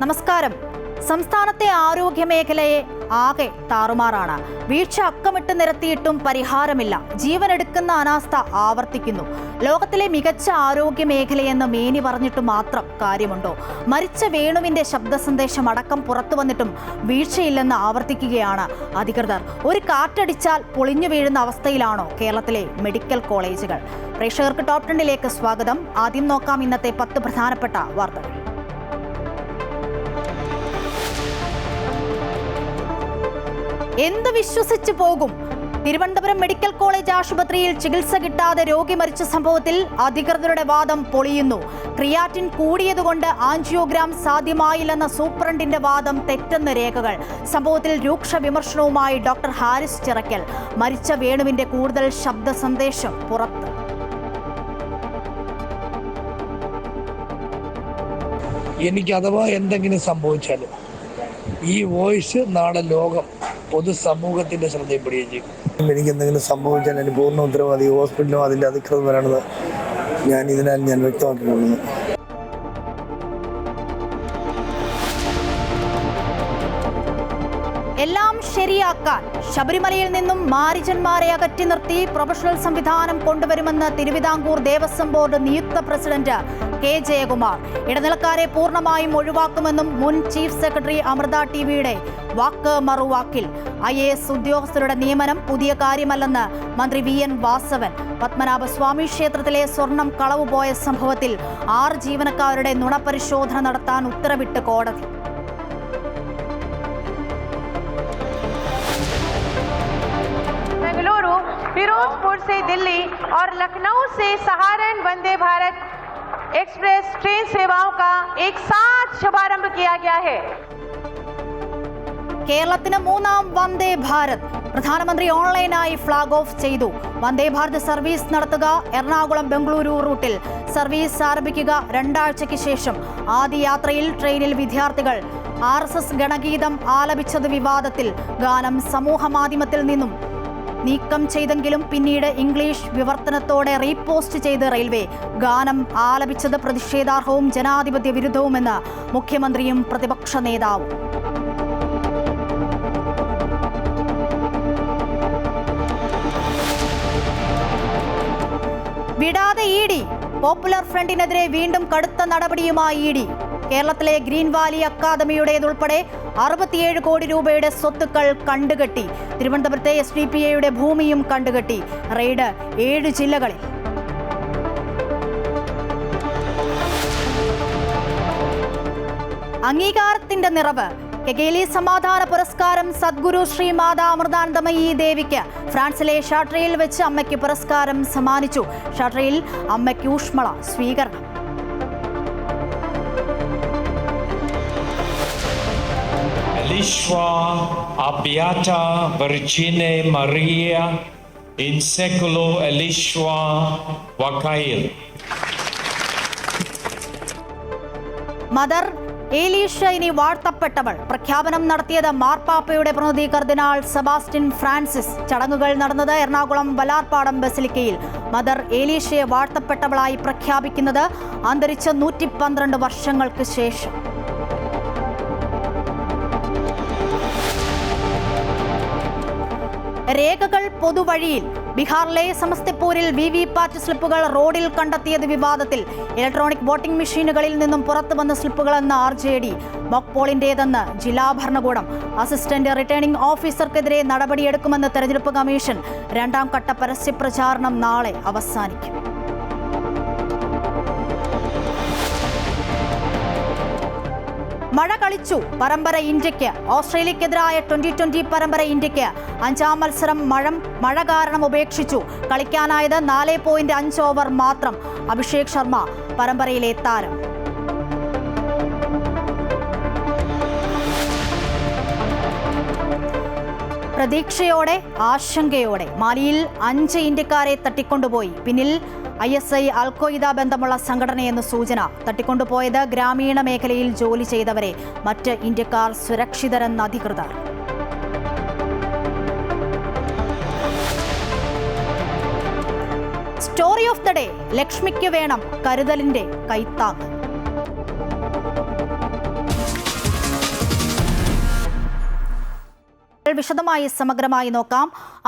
നമസ്കാരം. സംസ്ഥാനത്തെ ആരോഗ്യ മേഖലയെ ആകെ താറുമാറാണ്. വീഴ്ച അക്കമിട്ട് നിരത്തിയിട്ടും പരിഹാരമില്ല. ജീവനെടുക്കുന്ന അനാസ്ഥ ആവർത്തിക്കുന്നു. ലോകത്തിലെ മികച്ച ആരോഗ്യ മേഖലയെന്ന് മേനി പറഞ്ഞിട്ട് മാത്രം കാര്യമുണ്ടോ? മരിച്ച വേണുവിന്റെ ശബ്ദ സന്ദേശം അടക്കം പുറത്തു വന്നിട്ടും വീഴ്ചയില്ലെന്ന് ആവർത്തിക്കുകയാണ് അധികൃതർ. ഒരു കാറ്റടിച്ചാൽ പൊളിഞ്ഞു വീഴുന്ന അവസ്ഥയിലാണോ കേരളത്തിലെ മെഡിക്കൽ കോളേജുകൾ? പ്രേക്ഷകർക്ക് ടോപ്പ് 10 സ്വാഗതം. ആദ്യം നോക്കാം ഇന്നത്തെ 10 പ്രധാനപ്പെട്ട വാർത്തകൾ. എന്ത് വിശ്വസിച്ചു പോകും? തിരുവനന്തപുരം മെഡിക്കൽ കോളേജ് ആശുപത്രിയിൽ ചികിത്സ കിട്ടാതെ രോഗി മരിച്ച സംഭവത്തിൽ അധികൃതരുടെ വാദം പൊളിയുന്നു. ക്രിയാറ്റിൻ കൂടിയതുകൊണ്ട് ആൻജിയോഗ്രാം സാധ്യമായില്ലെന്ന സൂപ്രണ്ടിന്റെ വാദം തെറ്റെന്ന് രേഖകൾ. സംഭവത്തിൽ രൂക്ഷ വിമർശനവുമായി ഡോക്ടർ ഹാരിസ് ചിറക്കൽ. മരിച്ച വേണുവിന്റെ കൂടുതൽ ശബ്ദ സന്ദേശം പുറത്ത്. എനിക്ക് അഥവാ എന്തെങ്കിലും സംഭവിച്ചാലും ഈ വോയിസ് നാളെ ലോകം പൊതുസമൂഹത്തിന്റെ ശ്രദ്ധയിൽപ്പെടുകയും ചെയ്യും. എനിക്ക് എന്തെങ്കിലും സംഭവിച്ചാൽ അതിന് പൂർണ്ണ ഉത്തരവാദി ഹോസ്പിറ്റലോ അതിന്റെ അധികൃതരാണെന്ന് ഞാൻ വ്യക്തമാക്കിക്കൊള്ളുന്നു. എല്ലാം ശരിയാക്കാൻ ശബരിമലയിൽ നിന്നും മാരിജന്മാരെ അകറ്റി നിർത്തി പ്രൊഫഷണൽ സംവിധാനം കൊണ്ടുവരുമെന്ന് തിരുവിതാംകൂർ ദേവസ്വം ബോർഡ് നിയുക്ത പ്രസിഡന്റ് കെ ജയകുമാർ. ഇടനിലക്കാരെ പൂർണ്ണമായും ഒഴിവാക്കുമെന്നും മുൻ ചീഫ് സെക്രട്ടറി അമൃത ടിവിയുടെ വാക്ക് മറുവാക്കിൽ. IAS ഉദ്യോഗസ്ഥരുടെ നിയമനം പുതിയ കാര്യമല്ലെന്ന് മന്ത്രി VN വാസവൻ. പത്മനാഭസ്വാമി ക്ഷേത്രത്തിലെ സ്വർണം കളവുപോയ സംഭവത്തിൽ 6 ജീവനക്കാരുടെ നുണപരിശോധന നടത്താൻ ഉത്തരവിട്ട് കോടതി. बेंगलुरु, फिरोजपुर से दिल्ली और लखनऊ से सहारन वंदे भारत एक्सप्रेस ट्रेन सेवाओं का एक साथ शुभारंभ किया गया है. കേരളത്തിന് 3ാം വന്ദേ ഭാരത് പ്രധാനമന്ത്രി ഓൺലൈനായി ഫ്ളാഗ് ഓഫ് ചെയ്തു. വന്ദേ ഭാരത് സർവീസ് നടത്തുക. എറണാകുളം ബംഗളൂരു റൂട്ടിൽ സർവീസ് ആരംഭിക്കുക 2 ആഴ്ചയ്ക്ക് ശേഷം. ആദ്യ യാത്രയിൽ ട്രെയിനിൽ വിദ്യാർത്ഥികൾ RSS ഗണഗീതം ആലപിച്ചത് വിവാദത്തിൽ. ഗാനം സമൂഹ മാധ്യമത്തിൽ നിന്നും നീക്കം ചെയ്തെങ്കിലും പിന്നീട് ഇംഗ്ലീഷ് വിവർത്തനത്തോടെ റീപോസ്റ്റ് ചെയ്ത് റെയിൽവേ. ഗാനം ആലപിച്ചത് പ്രതിഷേധാർഹവും ജനാധിപത്യ വിരുദ്ധവുമെന്ന് മുഖ്യമന്ത്രിയും പ്രതിപക്ഷ നേതാവും. വിടാതെ ED. പോപ്പുലർ ഫ്രണ്ടിനെതിരെ വീണ്ടും കടുത്ത നടപടിയുമായി ED. കേരളത്തിലെ ഗ്രീൻ വാലി അക്കാദമിയുടേതുൾപ്പെടെ 67 കോടി രൂപയുടെ സ്വത്തുക്കൾ കണ്ടുകെട്ടി. തിരുവനന്തപുരത്തെ SDPAയുടെ ഭൂമിയും കണ്ടുകെട്ടി. റെയ്ഡ് 7 ജില്ലകളിൽ. അംഗീകാരത്തിന്റെ നിറവ്. കെഗേലി സമാധാന പുരസ്കാരം സദ്ഗുരു ശ്രീ മാതാ അമൃതാനന്ദമയി ദേവിക്ക്. ഫ്രാൻസിലെ ഷാട്രയിൽ വെച്ച് അമ്മയ്ക്ക് പുരസ്കാരം സമ്മാനിച്ചു. ഷാട്രയിൽ അമ്മയ്ക്ക് ഊഷ്മള സ്വീകരണം. Elisha Beata Virgine Maria in seculo Elisha Wakail. Mother Elisha ഇനി വാഴ്ത്തപ്പെട്ടവൾ. പ്രഖ്യാപനം നടത്തിയത് മാർപ്പാപ്പയുടെ പ്രതിനിധി കർദിനാൾ സെബാസ്റ്റ്യൻ ഫ്രാൻസിസ്. ചടങ്ങുകൾ നടന്നത് എറണാകുളം വലാർപാടം ബസിലിക്കയിൽ. മദർ ഏലീഷയെ വാഴ്ത്തപ്പെട്ടവളായി പ്രഖ്യാപിക്കുന്നത് അന്തരിച്ച 112 വർഷങ്ങൾക്ക് ശേഷം. രേഖകൾ പൊതുവഴിയിൽ. ബീഹാറിലെ സമസ്തിപൂരിൽ VVPAT സ്ലിപ്പുകൾ റോഡിൽ കണ്ടെത്തിയത് വിവാദത്തിൽ. ഇലക്ട്രോണിക് വോട്ടിംഗ് മെഷീനുകളിൽ നിന്നും പുറത്തു വന്ന സ്ലിപ്പുകളെന്ന് RJD. മോക്ക് പോളിന്റേതെന്ന് ജില്ലാ ഭരണകൂടം. അസിസ്റ്റന്റ് റിട്ടേണിംഗ് ഓഫീസർക്കെതിരെ നടപടിയെടുക്കുമെന്ന് തെരഞ്ഞെടുപ്പ് കമ്മീഷൻ. 2ാം ഘട്ട പരസ്യപ്രചാരണം നാളെ അവസാനിക്കും. മഴ കളിച്ചു പരമ്പര ഇന്ത്യക്ക്. ഓസ്ട്രേലിയക്കെതിരായ 2020 പരമ്പര ഇന്ത്യക്ക്. 5ാം മത്സരം മഴ കാരണം ഉപേക്ഷിച്ചു. കളിക്കാനായത് 4.5 ഓവർ മാത്രം. അഭിഷേക് ശർമ്മ പരമ്പരയിലെ താരം. പ്രതീക്ഷയോടെ ആശങ്കയോടെ മാലിയിൽ 5 ഇന്ത്യക്കാരെ തട്ടിക്കൊണ്ടുപോയി. പിന്നിൽ ISI അൽഖ്വയ്ദ ബന്ധമുള്ള സംഘടനയെന്ന് സൂചന. തട്ടിക്കൊണ്ടുപോയത് ഗ്രാമീണ മേഖലയിൽ ജോലി ചെയ്തവരെ. മറ്റ് ഇന്ത്യക്കാർ സുരക്ഷിതരെന്ന് അധികൃതർ. Story of the day. ലക്ഷ്മിക്ക് വേണം കരുതലിന്റെ കൈത്താങ്. വിശദമായി സമഗ്രമായി നോക്കാം.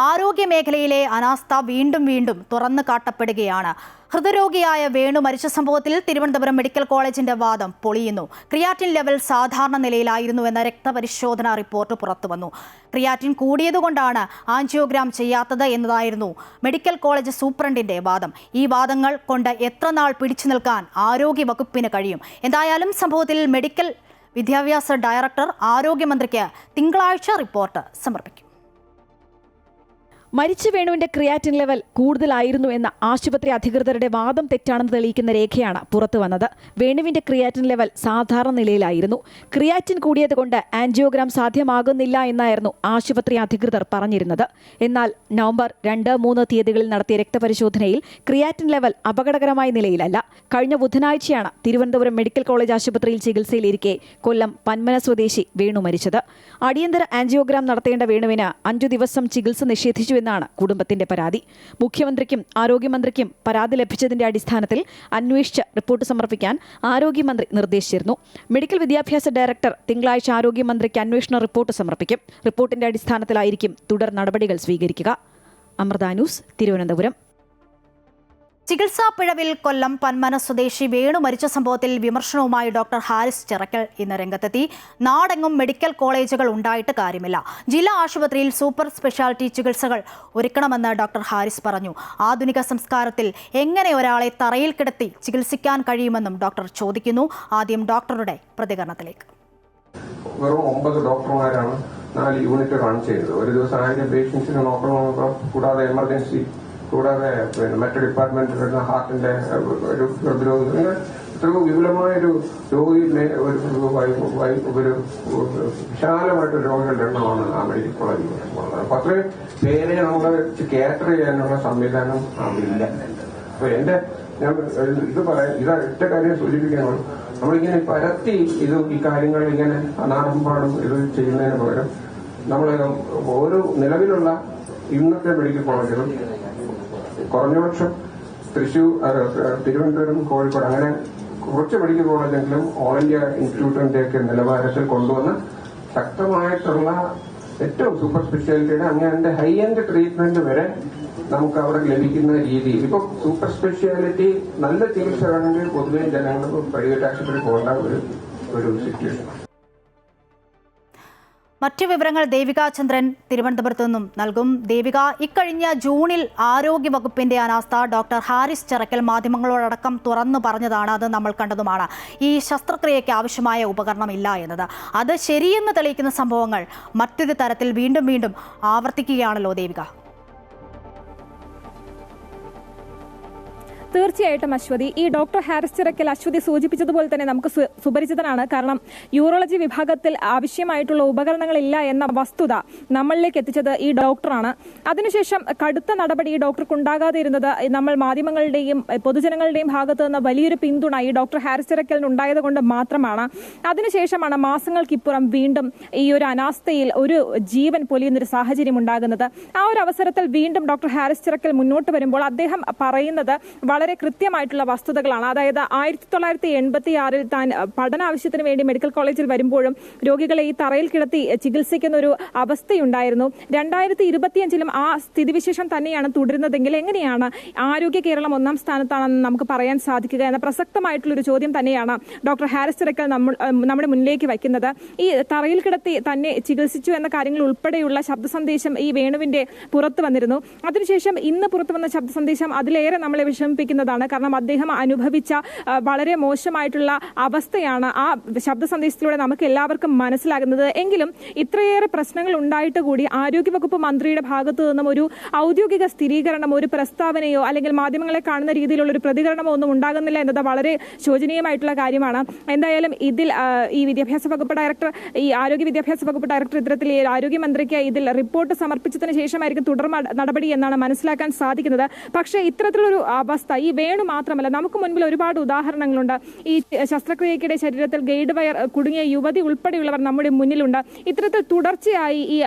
ആരോഗ്യ മേഖലയിലെ അനാസ്ഥ വീണ്ടും വീണ്ടും തുറന്നു കാട്ടപ്പെടുകയാണ്. ഹൃദയരോഗിയായ വേണു മരിച്ച സംഭവത്തിൽ തിരുവനന്തപുരം മെഡിക്കൽ കോളേജിന്റെ വാദം പൊളിയുന്നു. ക്രിയാറ്റിൻ ലെവൽ സാധാരണ നിലയിലായിരുന്നുവെന്ന രക്തപരിശോധനാ റിപ്പോർട്ട് പുറത്തുവന്നു. ക്രിയാറ്റിൻ കൂടിയതുകൊണ്ടാണ് ആൻജിയോഗ്രാം ചെയ്യാത്തത് എന്നതായിരുന്നു മെഡിക്കൽ കോളേജ് സൂപ്രണ്ടിന്റെ വാദം. ഈ വാദങ്ങൾ കൊണ്ട് എത്ര നാൾ പിടിച്ചു നിൽക്കാൻ ആരോഗ്യ വകുപ്പിന് കഴിയും? എന്തായാലും സംഭവത്തിൽ മെഡിക്കൽ വിദ്യാഭ്യാസ ഡയറക്ടർ ആരോഗ്യമന്ത്രിക്ക് തിങ്കളാഴ്ച റിപ്പോർട്ട് സമർപ്പിക്കും. മരിച്ച വേണുവിന്റെ ക്രിയാറ്റിൻ ലെവൽ കൂടുതലായിരുന്നു എന്ന ആശുപത്രി അധികൃതരുടെ വാദം തെറ്റാണെന്ന് തെളിയിക്കുന്ന രേഖയാണ് പുറത്തു വന്നത്. വേണുവിന്റെ ക്രിയാറ്റിൻ ലെവൽ സാധാരണ നിലയിലായിരുന്നു. ക്രിയാറ്റിൻ കൂടിയതുകൊണ്ട് ആൻജിയോഗ്രാം സാധ്യമാകുന്നില്ല എന്നായിരുന്നു ആശുപത്രി അധികൃതർ പറഞ്ഞിരുന്നത്. എന്നാൽ നവംബർ 2, 3 തീയതികളിൽ നടത്തിയ രക്തപരിശോധനയിൽ ക്രിയാറ്റിൻ ലെവൽ അപകടകരമായ നിലയിലല്ല. കഴിഞ്ഞ ബുധനാഴ്ചയാണ് തിരുവനന്തപുരം മെഡിക്കൽ കോളേജ് ആശുപത്രിയിൽ ചികിത്സയിലിരിക്കെ കൊല്ലം പന്മന സ്വദേശി വേണു മരിച്ചത്. അടിയന്തര ആൻജിയോഗ്രാം നടത്തേണ്ട വേണുവിന് 5 ദിവസം ചികിത്സ നിഷേധിച്ചു എന്നാണ് കുടുംബത്തിന്റെ പരാതി. മുഖ്യമന്ത്രിക്കും ആരോഗ്യമന്ത്രിക്കും പരാതി ലഭിച്ചതിന്റെ അടിസ്ഥാനത്തിൽ അന്വേഷിച്ച് റിപ്പോർട്ട് സമർപ്പിക്കാൻ ആരോഗ്യമന്ത്രി നിർദ്ദേശിച്ചിരുന്നു. മെഡിക്കൽ വിദ്യാഭ്യാസ ഡയറക്ടർ തിങ്കളാഴ്ച ആരോഗ്യമന്ത്രിക്ക് അന്വേഷണ റിപ്പോർട്ട് സമർപ്പിക്കും. റിപ്പോർട്ടിന്റെ അടിസ്ഥാനത്തിലായിരിക്കും തുടർ നടപടികൾ സ്വീകരിക്കുക. അമൃത ന്യൂസ്, തിരുവനന്തപുരം. ചികിത്സാ പിഴവിൽ കൊല്ലം പന്മന സ്വദേശി വേണു മരിച്ച സംഭവത്തിൽ വിമർശനവുമായി ഡോക്ടർ ഹാരിസ് ചിറക്കൽ ഇന്ന് രംഗത്തെത്തി. നാടെങ്ങും മെഡിക്കൽ കോളേജുകൾ ഉണ്ടായിട്ട് കാര്യമില്ല. ജില്ലാ ആശുപത്രിയിൽ സൂപ്പർ സ്പെഷ്യാലിറ്റി ചികിത്സകൾ ഒരുക്കണമെന്ന് ഡോക്ടർ ഹാരിസ് പറഞ്ഞു. ആധുനിക സംസ്കാരത്തിൽ എങ്ങനെ ഒരാളെ തറയിൽ കിടത്തി ചികിത്സിക്കാൻ കഴിയുമെന്നും ഡോക്ടർ ചോദിക്കുന്നു. ആദ്യം ഡോക്ടറുടെ പ്രതികരണത്തിലേക്ക്. വെറും 9 ഡോക്ടർമാരാണ് 4 യൂണിറ്റ് റൺ ചെയ്തത്. ഒരു ദിവസം 1000 പേഷ്യൻസിനെ നോക്കണമെന്നൊക്കെ, കൂടാതെ എമർജൻസി, കൂടാതെ മറ്റു ഡിപ്പാർട്ട്മെന്റിൽ വരുന്ന ഹാർട്ടിന്റെ ഒരു പ്രതിരോധം, ഇത്രയും വിപുലമായൊരു രോഗി ഒരു വിശാലമായിട്ടൊരു രോഗികളുടെ എണ്ണമാണ് ആ മെഡിക്കൽ കോളേജിൽ ഉള്ളത്. അപ്പൊ അത്രയും പേരെ നമ്മൾ കാറ്റർ ചെയ്യാനുള്ള സംവിധാനം അതില്ല. അപ്പൊ ഞാൻ ഒറ്റ കാര്യം സൂചിപ്പിക്കണം. നമ്മളിങ്ങനെ പരത്തി ഈ കാര്യങ്ങൾ ഇങ്ങനെ അനാരംഭാടും ഇത് ചെയ്യുന്നതിന് പകരം നമ്മൾ ഓരോ നിലവിലുള്ള ഇന്നത്തെ മെഡിക്കൽ കോളേജുകൾ കുറഞ്ഞപക്ഷം തൃശൂർ, തിരുവനന്തപുരം, കോഴിക്കോട്, അങ്ങനെ കുറച്ച് മെഡിക്കൽ കോളേജെങ്കിലും ഓൾ ഇന്ത്യ ഇൻസ്റ്റിറ്റ്യൂട്ടിന്റെയൊക്കെ നിലവാരത്തിൽ കൊണ്ടുവന്ന് ശക്തമായിട്ടുള്ള ഏറ്റവും സൂപ്പർ സ്പെഷ്യാലിറ്റിയുടെ അങ്ങനെ ഹൈ എൻഡ് ട്രീറ്റ്മെന്റ് വരെ നമുക്ക് അവിടെ ലഭിക്കുന്ന രീതി. ഇപ്പൊ സൂപ്പർ സ്പെഷ്യാലിറ്റി നല്ല ചികിത്സ വേണമെങ്കിൽ പൊതുവെ ജനങ്ങൾ പ്രൈവറ്റ് ആശുപത്രി പോകേണ്ട ഒരു സിറ്റുവേഷൻ. മറ്റു വിവരങ്ങൾ ദേവിക ചന്ദ്രൻ തിരുവനന്തപുരത്തു നിന്നും നൽകും. ദേവിക, ഇക്കഴിഞ്ഞ ജൂണിൽ ആരോഗ്യവകുപ്പിന്റെ അനാസ്ഥ ഡോക്ടർ ഹാരിസ് ചിറക്കൽ മാധ്യമങ്ങളോടക്കം തുറന്നു പറഞ്ഞതാണ്. അത് നമ്മൾ കണ്ടതുമാണ്. ഈ ശസ്ത്രക്രിയയ്ക്ക് ആവശ്യമായ ഉപകരണം ഇല്ല എന്നത്. അത് ശരിയെന്ന് തെളിയിക്കുന്ന സംഭവങ്ങൾ മറ്റൊരു തരത്തിൽ വീണ്ടും വീണ്ടും ആവർത്തിക്കുകയാണല്ലോ ദേവിക. തീർച്ചയായിട്ടും അശ്വതി, ഈ ഡോക്ടർ ഹാരിസ് ചിറക്കൽ അശ്വതി സൂചിപ്പിച്ചതുപോലെ തന്നെ നമുക്ക് സുപരിചിതനാണ്. കാരണം യൂറോളജി വിഭാഗത്തിൽ ആവശ്യമായിട്ടുള്ള ഉപകരണങ്ങളില്ല എന്ന വസ്തുത നമ്മളിലേക്ക് എത്തിച്ചത് ഈ ഡോക്ടറാണ്. അതിനുശേഷം കടുത്ത നടപടി ഈ ഡോക്ടർക്ക് ഉണ്ടാകാതെ ഇരുന്നത് നമ്മൾ മാധ്യമങ്ങളുടെയും പൊതുജനങ്ങളുടെയും ഭാഗത്തു നിന്ന് വലിയൊരു പിന്തുണ ഈ ഡോക്ടർ ഹാരിസ് ചിറക്കലിന് ഉണ്ടായത് കൊണ്ട് മാത്രമാണ്. അതിനുശേഷമാണ് മാസങ്ങൾക്കിപ്പുറം വീണ്ടും ഈ ഒരു അനാസ്ഥയിൽ ഒരു ജീവൻ പൊലിയുന്നൊരു സാഹചര്യം ഉണ്ടാകുന്നത്. ആ ഒരു അവസരത്തിൽ വീണ്ടും ഡോക്ടർ ഹാരിസ് ചിറക്കൽ മുന്നോട്ട് വരുമ്പോൾ അദ്ദേഹം പറയുന്നത് വളരെ കൃത്യമായിട്ടുള്ള വസ്തുതകളാണ്. അതായത് 1986 താൻ പഠനാവശ്യത്തിന് വേണ്ടി മെഡിക്കൽ കോളേജിൽ വരുമ്പോഴും രോഗികളെ ഈ തറയിൽ കിടത്തി ചികിത്സിക്കുന്ന ഒരു അവസ്ഥയുണ്ടായിരുന്നു. 2025 ആ സ്ഥിതിവിശേഷം തന്നെയാണ് തുടരുന്നതെങ്കിൽ എങ്ങനെയാണ് ആരോഗ്യ കേരളം 1ാം സ്ഥാനത്താണെന്ന് നമുക്ക് പറയാൻ സാധിക്കുക എന്ന പ്രസക്തമായിട്ടുള്ളൊരു ചോദ്യം തന്നെയാണ് ഡോക്ടർ ഹാരിസ് ചിറക്കൽ നമ്മുടെ മുന്നിലേക്ക് വയ്ക്കുന്നത്. ഈ തറയിൽ കിടത്തി തന്നെ ചികിത്സിച്ചു എന്ന കാര്യങ്ങൾ ഉൾപ്പെടെയുള്ള ശബ്ദ സന്ദേശം ഈ വേണുവിന്റെ പുറത്തു വന്നിരുന്നു. അതിനുശേഷം ഇന്ന് പുറത്തു വന്ന ശബ്ദ സന്ദേശം അതിലേറെ നമ്മളെ വിഷമിപ്പിക്കുന്നതാണ്. കാരണം അദ്ദേഹം അനുഭവിച്ച വളരെ മോശമായിട്ടുള്ള അവസ്ഥയാണ് ആ ശബ്ദ സന്ദേശത്തിലൂടെ നമുക്ക് എല്ലാവർക്കും മനസ്സിലാകുന്നത്. എങ്കിലും ഇത്രയേറെ പ്രശ്നങ്ങൾ ഉണ്ടായിട്ട് കൂടി ആരോഗ്യവകുപ്പ് മന്ത്രിയുടെ ഭാഗത്തു നിന്നും ഒരു ഔദ്യോഗിക സ്ഥിരീകരണമോ ഒരു പ്രസ്താവനയോ അല്ലെങ്കിൽ മാധ്യമങ്ങളെ കാണുന്ന രീതിയിലുള്ള ഒരു പ്രതികരണമോ ഒന്നും ഉണ്ടാകുന്നില്ല എന്നത് വളരെ ശോചനീയമായിട്ടുള്ള കാര്യമാണ്. എന്തായാലും ഇതിൽ ഈ വിദ്യാഭ്യാസ വകുപ്പ് ഡയറക്ടർ, ഈ ആരോഗ്യ വിദ്യാഭ്യാസ വകുപ്പ് ഡയറക്ടർ ഇത്തരത്തിൽ ആരോഗ്യമന്ത്രിക്ക് ഇതിൽ റിപ്പോർട്ട് സമർപ്പിച്ചതിന് ശേഷമായിരിക്കും തുടർ നടപടി എന്നാണ് മനസ്സിലാക്കാൻ സാധിക്കുന്നത്. പക്ഷേ ഇത്തരത്തിലൊരു അവസ്ഥ ഈ വേണു മാത്രമല്ല, നമുക്ക് മുൻപിൽ ഒരുപാട് ഉദാഹരണങ്ങളുണ്ട്. ഈ ശസ്ത്രക്രിയയ്ക്കിടെ ശരീരത്തിൽ ഗൈഡ് വയർ കുടുങ്ങിയ യുവതി ഉൾപ്പെടെയുള്ളവർ നമ്മുടെ മുന്നിലുണ്ട്. ഇത്തരത്തിൽ തുടർച്ചയായി ഈ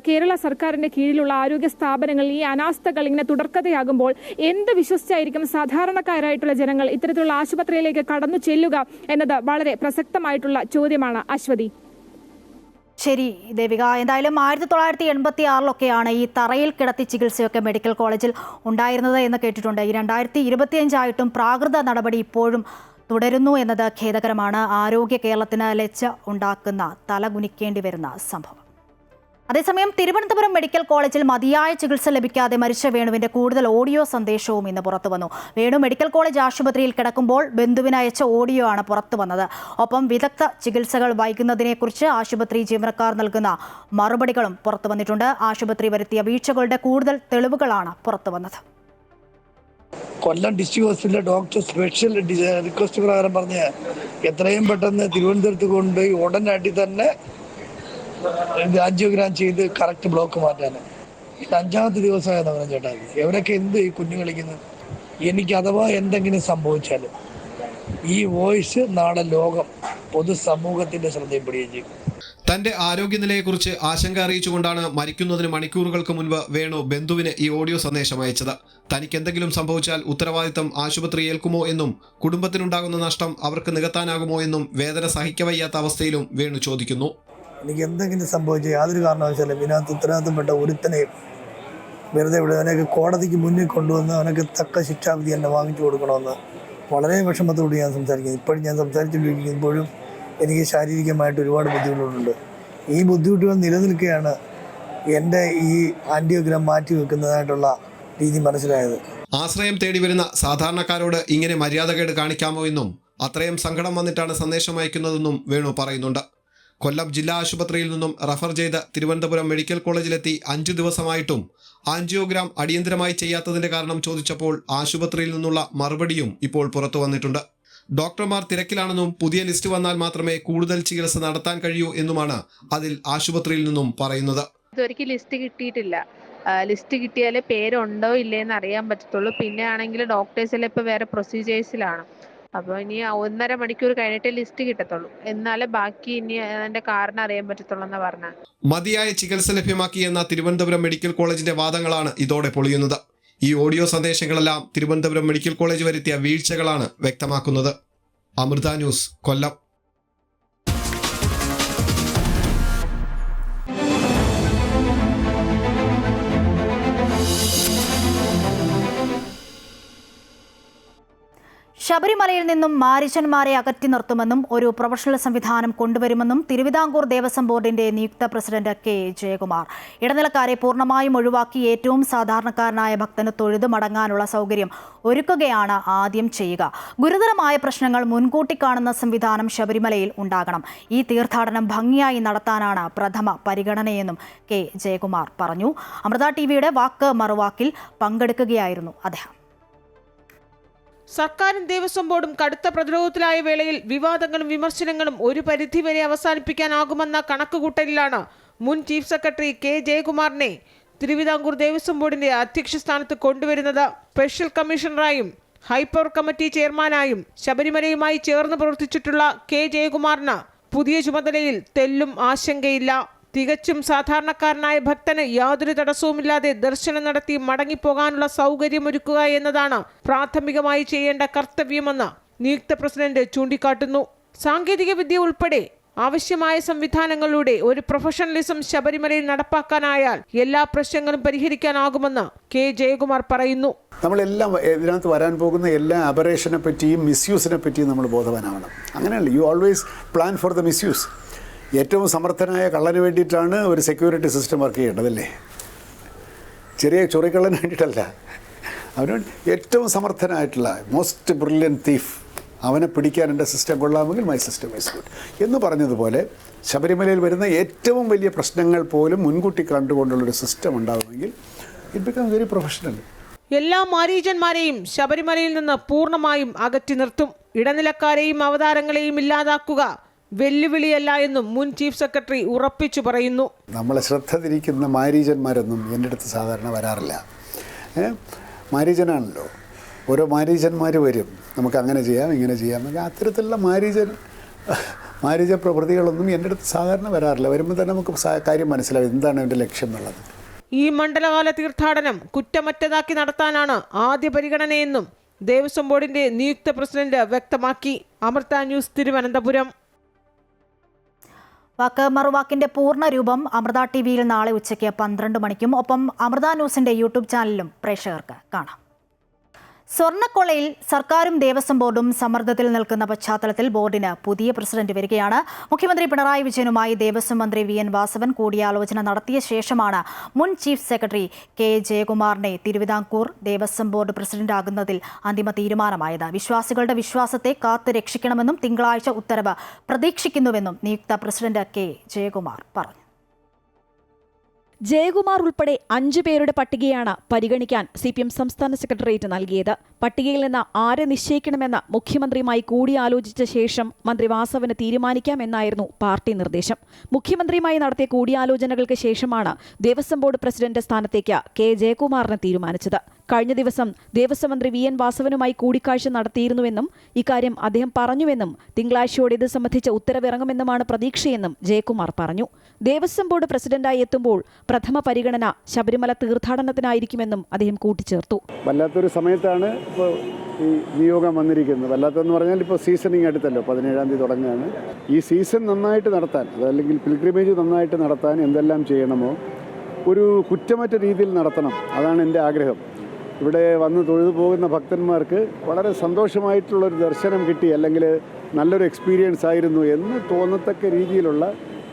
കേരള സർക്കാരിന്റെ കീഴിലുള്ള ആരോഗ്യ സ്ഥാപനങ്ങളിൽ ഈ അനാസ്ഥകൾ ഇങ്ങനെ തുടർക്കഥയാകുമ്പോൾ എന്ത് വിശ്വസിച്ചായിരിക്കും സാധാരണക്കാരായിട്ടുള്ള ജനങ്ങൾ ഇത്തരത്തിലുള്ള ആശുപത്രിയിലേക്ക് കടന്നു ചെല്ലുക എന്നത് വളരെ പ്രസക്തമായിട്ടുള്ള ചോദ്യമാണ് അശ്വതി. ശരി ദേവിക, എന്തായാലും 1986 ഈ തറയിൽ കിടത്തി ചികിത്സയൊക്കെ മെഡിക്കൽ കോളേജിൽ ഉണ്ടായിരുന്നത് എന്ന് കേട്ടിട്ടുണ്ട്. ഈ 2025 ആയിട്ടും പ്രാകൃത നടപടി ഇപ്പോഴും തുടരുന്നു എന്നത് ഖേദകരമാണ്. ആരോഗ്യ കേരളത്തിന് ലജ്ജ ഉണ്ടാക്കുന്ന, തലകുനിക്കേണ്ടി വരുന്ന സംഭവം. അതേസമയം തിരുവനന്തപുരം മെഡിക്കൽ കോളേജിൽ മതിയായ ചികിത്സ ലഭിക്കാതെ മരിച്ച വേണുവിന്റെ കൂടുതൽ ഓഡിയോ സന്ദേശവും ഇന്ന് പുറത്തു വന്നു. വേണു മെഡിക്കൽ കോളേജ് ആശുപത്രിയിൽ കിടക്കുമ്പോൾ ബന്ധുവിന് അയച്ച ഓഡിയോ ആണ് പുറത്തു വന്നത്. ഒപ്പം വിദഗ്ധ ചികിത്സകൾ വൈകുന്നതിനെക്കുറിച്ച് ആശുപത്രി ജീവനക്കാർ നൽകുന്ന മറുപടികളും പുറത്തു വന്നിട്ടുണ്ട്. ആശുപത്രി വരുത്തിയ വീഴ്ചകളുടെ കൂടുതൽ തെളിവുകളാണ് പുറത്തു വന്നത്. കൊല്ലം ഡിസ്ട്രിക്ട് ഹോസ്പിറ്റലിലെ ഡോക്ടർ സ്പെഷ്യൽ റിക്വസ്റ്റ് പ്രകാരം പറഞ്ഞ് എത്രയും പെട്ടെന്ന് തിരുവനന്തപുരത്ത് കൊണ്ടുപോയി ഉടനടി തന്നെ ആൻജിയോഗ്രാം ചെയ്ത് കറക്റ്റ് ബ്ലോക്ക് മാറ്റാൻ. ഇത് 5ാമത്തെ ദിവസമായെന്ന് പറഞ്ഞ ചേട്ടാ. എവരൊക്കെ എന്ത് ഈ കുഞ്ഞു കളിക്കുന്നത്? എനിക്ക് അഥവാ എന്തെങ്കിലും സംഭവിച്ചാലും ഈ വോയിസ് നാളെ ലോകം പൊതുസമൂഹത്തിന്റെ ശ്രദ്ധയിൽപ്പെടുകയും ചെയ്യും. തന്റെ ആരോഗ്യനിലയെക്കുറിച്ച് ആശങ്ക അറിയിച്ചുകൊണ്ടാണ് മരിക്കുന്നതിന് മണിക്കൂറുകൾക്ക് മുൻപ് വേണു ബന്ധുവിന് ഈ ഓഡിയോ സന്ദേശം അയച്ചത്. തനിക്ക് എന്തെങ്കിലും സംഭവിച്ചാൽ ഉത്തരവാദിത്തം ആശുപത്രി ഏൽക്കുമോ എന്നും കുടുംബത്തിനുണ്ടാകുന്ന നഷ്ടം അവർക്ക് നികത്താനാകുമോ എന്നും വേദന സഹിക്കവയ്യാത്ത അവസ്ഥയിലും വേണു ചോദിക്കുന്നു. എനിക്ക് എന്തെങ്കിലും സംഭവിച്ചാൽ യാതൊരു കാരണവശാലും ഇതിനകത്ത് ഉത്തരവാദിത്തപ്പെട്ട ഒരുത്തനെയും വെറുതെ വിടുക. അവനൊക്കെ കോടതിക്ക് മുന്നിൽ കൊണ്ടുവന്ന് അവനൊക്കെ തക്ക ശിക്ഷാവിധി തന്നെ വാങ്ങിച്ചു കൊടുക്കണമെന്ന് വളരെ വിഷമത്തോട് ഞാൻ സംസാരിക്കുന്നത്. ഇപ്പോഴും ഞാൻ സംസാരിച്ചുകൊണ്ടിരിക്കുമ്പോഴും എനിക്ക് ശാരീരികമായിട്ട് ഒരുപാട് ബുദ്ധിമുട്ടുകളുണ്ട്. ഈ ബുദ്ധിമുട്ടുകൾ നിലനിൽക്കുകയാണ് എൻ്റെ ഈ ആൻജിയോഗ്രാം മാറ്റി വെക്കുന്നതായിട്ടുള്ള രീതി മനസ്സിലായത്. ആശ്രയം തേടി വരുന്ന സാധാരണക്കാരോട് ഇങ്ങനെ മര്യാദകേട് കാണിക്കാമോ എന്നും അത്രയും സങ്കടം വന്നിട്ടാണ് സന്ദേശം അയക്കുന്നതെന്നും വേണു പറയുന്നുണ്ട്. കൊല്ലം ജില്ലാ ആശുപത്രിയിൽ നിന്നും റഫർ ചെയ്ത് തിരുവനന്തപുരം മെഡിക്കൽ കോളേജിലെത്തി 5 ദിവസമായിട്ടും ആൻജിയോഗ്രാം അടിയന്തരമായി ചെയ്യാത്തതിന്റെ കാരണം ചോദിച്ചപ്പോൾ ആശുപത്രിയിൽ നിന്നുള്ള മറുപടിയും ഇപ്പോൾ പുറത്തു വന്നിട്ടുണ്ട്. ഡോക്ടർമാർ തിരക്കിലാണെന്നും പുതിയ ലിസ്റ്റ് വന്നാൽ മാത്രമേ കൂടുതൽ ചികിത്സ നടത്താൻ കഴിയൂ എന്നുമാണ് അതിൽ ആശുപത്രിയിൽ നിന്നും പറയുന്നത്. ഇതുവരെയ്ക്ക് ലിസ്റ്റ് കിട്ടിയിട്ടില്ല. ലിസ്റ്റ് കിട്ടിയാലേ പേരുണ്ടോ ഇല്ലേന്ന് അറിയാൻ പറ്റത്തുള്ളൂ. പിന്നെ ആണെങ്കിൽ ഡോക്ടേഴ്സെല്ലാം ഇപ്പോൾ വേറെ പ്രൊസീജിയേഴ്സിലാണ്. അപ്പോൾ ഇനി 1.5 മണിക്കൂർ കഴിഞ്ഞിട്ടേ ലിസ്റ്റ് കിട്ടത്തുള്ളൂ. എന്നാലേ ബാക്കി ഇനി അതിന്റെ കാരണം അറിയാൻ പറ്റത്തുള്ളൂ എന്ന് പറഞ്ഞാൽ. മതിയായ ചികിത്സ ലഭ്യമാക്കി എന്ന തിരുവനന്തപുരം മെഡിക്കൽ കോളേജിന്റെ വാദങ്ങളാണ് ഇതോടെ പൊളിയുന്നത്. ഈ ഓഡിയോ സന്ദേശങ്ങളെല്ലാം തിരുവനന്തപുരം മെഡിക്കൽ കോളേജ് വരുത്തിയ വീഴ്ചകളാണ് വ്യക്തമാക്കുന്നത്. അമൃത ന്യൂസ്, കൊല്ലം. ശബരിമലയിൽ നിന്നും മാരീച്ചന്മാരെ അകറ്റി നിർത്തുമെന്നും ഒരു പ്രൊഫഷണൽ സംവിധാനം കൊണ്ടുവരുമെന്നും തിരുവിതാംകൂർ ദേവസ്വം ബോർഡിന്റെ നിയുക്ത പ്രസിഡന്റ് കെ ജയകുമാർ. ഇടനിലക്കാരെ പൂർണ്ണമായും ഒഴിവാക്കി ഏറ്റവും സാധാരണക്കാരനായ ഭക്തന് തൊഴുതു മടങ്ങാനുള്ള സൗകര്യം ഒരുക്കുകയാണ് ആദ്യം ചെയ്യുക. ഗുരുതരമായ പ്രശ്നങ്ങൾ മുൻകൂട്ടി കാണുന്ന സംവിധാനം ശബരിമലയിൽ ഉണ്ടാകണം. ഈ തീർത്ഥാടനം ഭംഗിയായി നടത്താനാണ് പ്രഥമ പരിഗണനയെന്നും കെ ജയകുമാർ പറഞ്ഞു. അമൃത ടിവിയുടെ വാക്ക് മറുവാക്കിൽ പങ്കെടുക്കുകയായിരുന്നു അദ്ദേഹം. സർക്കാരും ദേവസ്വം ബോർഡും കടുത്ത പ്രതിരോധത്തിലായ വേളയിൽ വിവാദങ്ങളും വിമർശനങ്ങളും ഒരു പരിധിവരെ അവസാനിപ്പിക്കാനാകുമെന്ന കണക്കുകൂട്ടലിലാണ് മുൻ ചീഫ് സെക്രട്ടറി കെ ജയകുമാറിനെ തിരുവിതാംകൂർ ദേവസ്വം ബോർഡിന്റെ അധ്യക്ഷ സ്ഥാനത്ത് കൊണ്ടുവരുന്നത്. സ്പെഷ്യൽ കമ്മീഷണറായും ഹൈപ്പവർ കമ്മിറ്റി ചെയർമാനായും ശബരിമലയുമായി ചേർന്ന് പ്രവർത്തിച്ചിട്ടുള്ള കെ ജയകുമാറിന് പുതിയ ചുമതലയിൽ തെല്ലും ആശങ്കയില്ല. തികച്ചും സാധാരണക്കാരനായ ഭക്തന് യാതൊരു തടസ്സവുമില്ലാതെ ദർശനം നടത്തി മടങ്ങിപ്പോകാനുള്ള സൗകര്യമൊരുക്കുക എന്നതാണ് പ്രാഥമികമായി ചെയ്യേണ്ട കർത്തവ്യമെന്ന് നിയുക്ത പ്രസിഡന്റ് ചൂണ്ടിക്കാട്ടുന്നു. സാങ്കേതിക വിദ്യ ഉൾപ്പെടെ ആവശ്യമായ സംവിധാനങ്ങളിലൂടെ ഒരു പ്രൊഫഷണലിസം ശബരിമലയിൽ നടപ്പാക്കാനായാൽ എല്ലാ പ്രശ്നങ്ങളും പരിഹരിക്കാനാകുമെന്ന് കെ ജയകുമാർ പറയുന്നു. നമ്മളെല്ലാം ഇതിനകത്ത് വരാൻ പോകുന്ന എല്ലാ അബറേഷനെ പറ്റിയും മിസ്യൂസിനെ പറ്റിയും നമ്മൾ ബോധവാനാവണം. അങ്ങനെയല്ല, you always plan for the misuse. ഏറ്റവും സമർത്ഥനായ കള്ളന് വേണ്ടിയിട്ടാണ് ഒരു സെക്യൂരിറ്റി സിസ്റ്റം വർക്ക് ചെയ്യേണ്ടതല്ലേ, ചെറിയ ചൊറിക്കള്ളന് വേണ്ടിയിട്ടല്ല. അവന് ഏറ്റവും സമർത്ഥനായിട്ടുള്ള മോസ്റ്റ് ബ്രില്യൻ തീഫ്, അവനെ പിടിക്കാൻ എൻ്റെ സിസ്റ്റം കൊള്ളാമെങ്കിൽ മൈ സിസ്റ്റം ഈസ് ഗുഡ് എന്ന് പറഞ്ഞതുപോലെ ശബരിമലയിൽ വരുന്ന ഏറ്റവും വലിയ പ്രശ്നങ്ങൾ പോലും മുൻകൂട്ടി കണ്ടുകൊണ്ടുള്ളൊരു സിസ്റ്റം ഉണ്ടാകുമെങ്കിൽ ഇറ്റ് ബിക്കം വെരി പ്രൊഫഷണൽ. എല്ലാ മാരീചന്മാരെയും ശബരിമലയിൽ നിന്ന് പൂർണ്ണമായും അകറ്റി നിർത്തും. ഇടനിലക്കാരെയും അവതാരങ്ങളെയും ഇല്ലാതാക്കുക വെല്ലുവിളിയല്ല എന്നും മുൻ ചീഫ് സെക്രട്ടറി ഉറപ്പിച്ചു പറയുന്നു. നമ്മളെ ശ്രദ്ധ തിരിക്കുന്ന മാരീചന്മാരൊന്നും എൻ്റെ അടുത്ത് സാധാരണ വരാറില്ല. മാരീചനാണല്ലോ, ഓരോ മാരീചന്മാർ വരും, നമുക്ക് അങ്ങനെ ചെയ്യാം ഇങ്ങനെ ചെയ്യാം. അത്തരത്തിലുള്ള മാരീച പ്രവൃത്തികളൊന്നും എൻ്റെ അടുത്ത് സാധാരണ വരാറില്ല. വരുമ്പോൾ തന്നെ നമുക്ക് കാര്യം മനസ്സിലാവും എന്താണ് എൻ്റെ ലക്ഷ്യം എന്നുള്ളത്. ഈ മണ്ഡലകാല തീർത്ഥാടനം കുറ്റമറ്റതാക്കി നടത്താനാണ് ആദ്യ പരിഗണനയെന്നും ദേവസ്വം ബോർഡിന്റെ നിയുക്ത പ്രസിഡന്റ് വ്യക്തമാക്കി. അമൃത ന്യൂസ്, തിരുവനന്തപുരം. വാക്ക് മറുവാക്കിന്റെ പൂർണ്ണ രൂപം അമൃത ടിവിയിൽ നാളെ ഉച്ചയ്ക്ക് 12 മണിക്കും ഒപ്പം അമൃത ന്യൂസിന്റെ യൂട്യൂബ് ചാനലിലും പ്രേക്ഷകർക്ക് കാണാം. സ്വർണ്ണക്കൊള്ളയിൽ സർക്കാരും ദേവസ്വം ബോർഡും സമ്മർദ്ദത്തിൽ നിൽക്കുന്ന പശ്ചാത്തലത്തിൽ ബോർഡിന് പുതിയ പ്രസിഡന്റ് വരികയാണ്. മുഖ്യമന്ത്രി പിണറായി വിജയനുമായി ദേവസ്വം മന്ത്രി VN വാസവൻ കൂടിയാലോചന നടത്തിയ ശേഷമാണ് മുൻ ചീഫ് സെക്രട്ടറി K ജയകുമാറിനെ തിരുവിതാംകൂർ ദേവസ്വം ബോർഡ് പ്രസിഡന്റാകുന്നതിൽ അന്തിമ തീരുമാനമായത്. വിശ്വാസികളുടെ വിശ്വാസത്തെ കാത്തു രക്ഷിക്കണമെന്നും തിങ്കളാഴ്ച ഉത്തരവ് പ്രതീക്ഷിക്കുന്നുവെന്നും നിയുക്ത പ്രസിഡന്റ് K ജയകുമാർ പറഞ്ഞു. ജയകുമാർ ഉൾപ്പെടെ 5 പേരുടെ പട്ടികയാണ് പരിഗണിക്കാൻ CPM സംസ്ഥാന സെക്രട്ടേറിയറ്റ് നൽകിയത്. പട്ടികയിൽ നിന്ന് ആരെ നിശ്ചയിക്കണമെന്ന് മുഖ്യമന്ത്രിയുമായി കൂടിയാലോചിച്ച ശേഷം മന്ത്രി വാസവന് തീരുമാനിക്കാമെന്നായിരുന്നു പാർട്ടി നിർദ്ദേശം. മുഖ്യമന്ത്രിയുമായി നടത്തിയ കൂടിയാലോചനകൾക്ക് ശേഷമാണ് ദേവസ്വം ബോർഡ് പ്രസിഡന്റ് സ്ഥാനത്തേക്ക് K ജയകുമാറിനെ തീരുമാനിച്ചത്. കഴിഞ്ഞ ദിവസം ദേവസ്വം മന്ത്രി VN വാസവനുമായി കൂടിക്കാഴ്ച നടത്തിയിരുന്നുവെന്നും ഇക്കാര്യം അദ്ദേഹം പറഞ്ഞുവെന്നും തിങ്കളാഴ്ചയോടെ ഇത് സംബന്ധിച്ച ഉത്തരവിറങ്ങുമെന്നുമാണ് പ്രതീക്ഷയെന്നും ജയകുമാർ പറഞ്ഞു. ദേവസ്വം ബോർഡ് പ്രസിഡന്റായി എത്തുമ്പോൾ പ്രഥമ പരിഗണന ശബരിമല തീർത്ഥാടനത്തിനായിരിക്കുമെന്നും അദ്ദേഹം കൂട്ടിച്ചേർത്തു. വല്ലാത്തൊരു സമയത്താണ് ഇപ്പോൾ ഈ നിയോഗം വന്നിരിക്കുന്നത്. വല്ലാത്തതെന്ന് പറഞ്ഞാൽ ഇപ്പോൾ സീസണിങ് അടുത്തല്ലോ, 17-ാം തീയതി തുടങ്ങുകയാണ്. ഈ സീസൺ നന്നായിട്ട് നടത്താൻ, അതല്ലെങ്കിൽ പിൽഗ്രിമേജ് നന്നായിട്ട് നടത്താൻ എന്തെല്ലാം ചെയ്യണമോ ഒരു കുറ്റമറ്റ രീതിയിൽ നടത്തണം. അതാണ് എൻ്റെ ആഗ്രഹം. ഇവിടെ വന്ന് തൊഴുതു പോകുന്ന ഭക്തന്മാർക്ക് വളരെ സന്തോഷമായിട്ടുള്ളൊരു ദർശനം കിട്ടി, അല്ലെങ്കിൽ നല്ലൊരു എക്സ്പീരിയൻസ് ആയിരുന്നു എന്ന് തോന്നത്തക്ക രീതിയിലുള്ള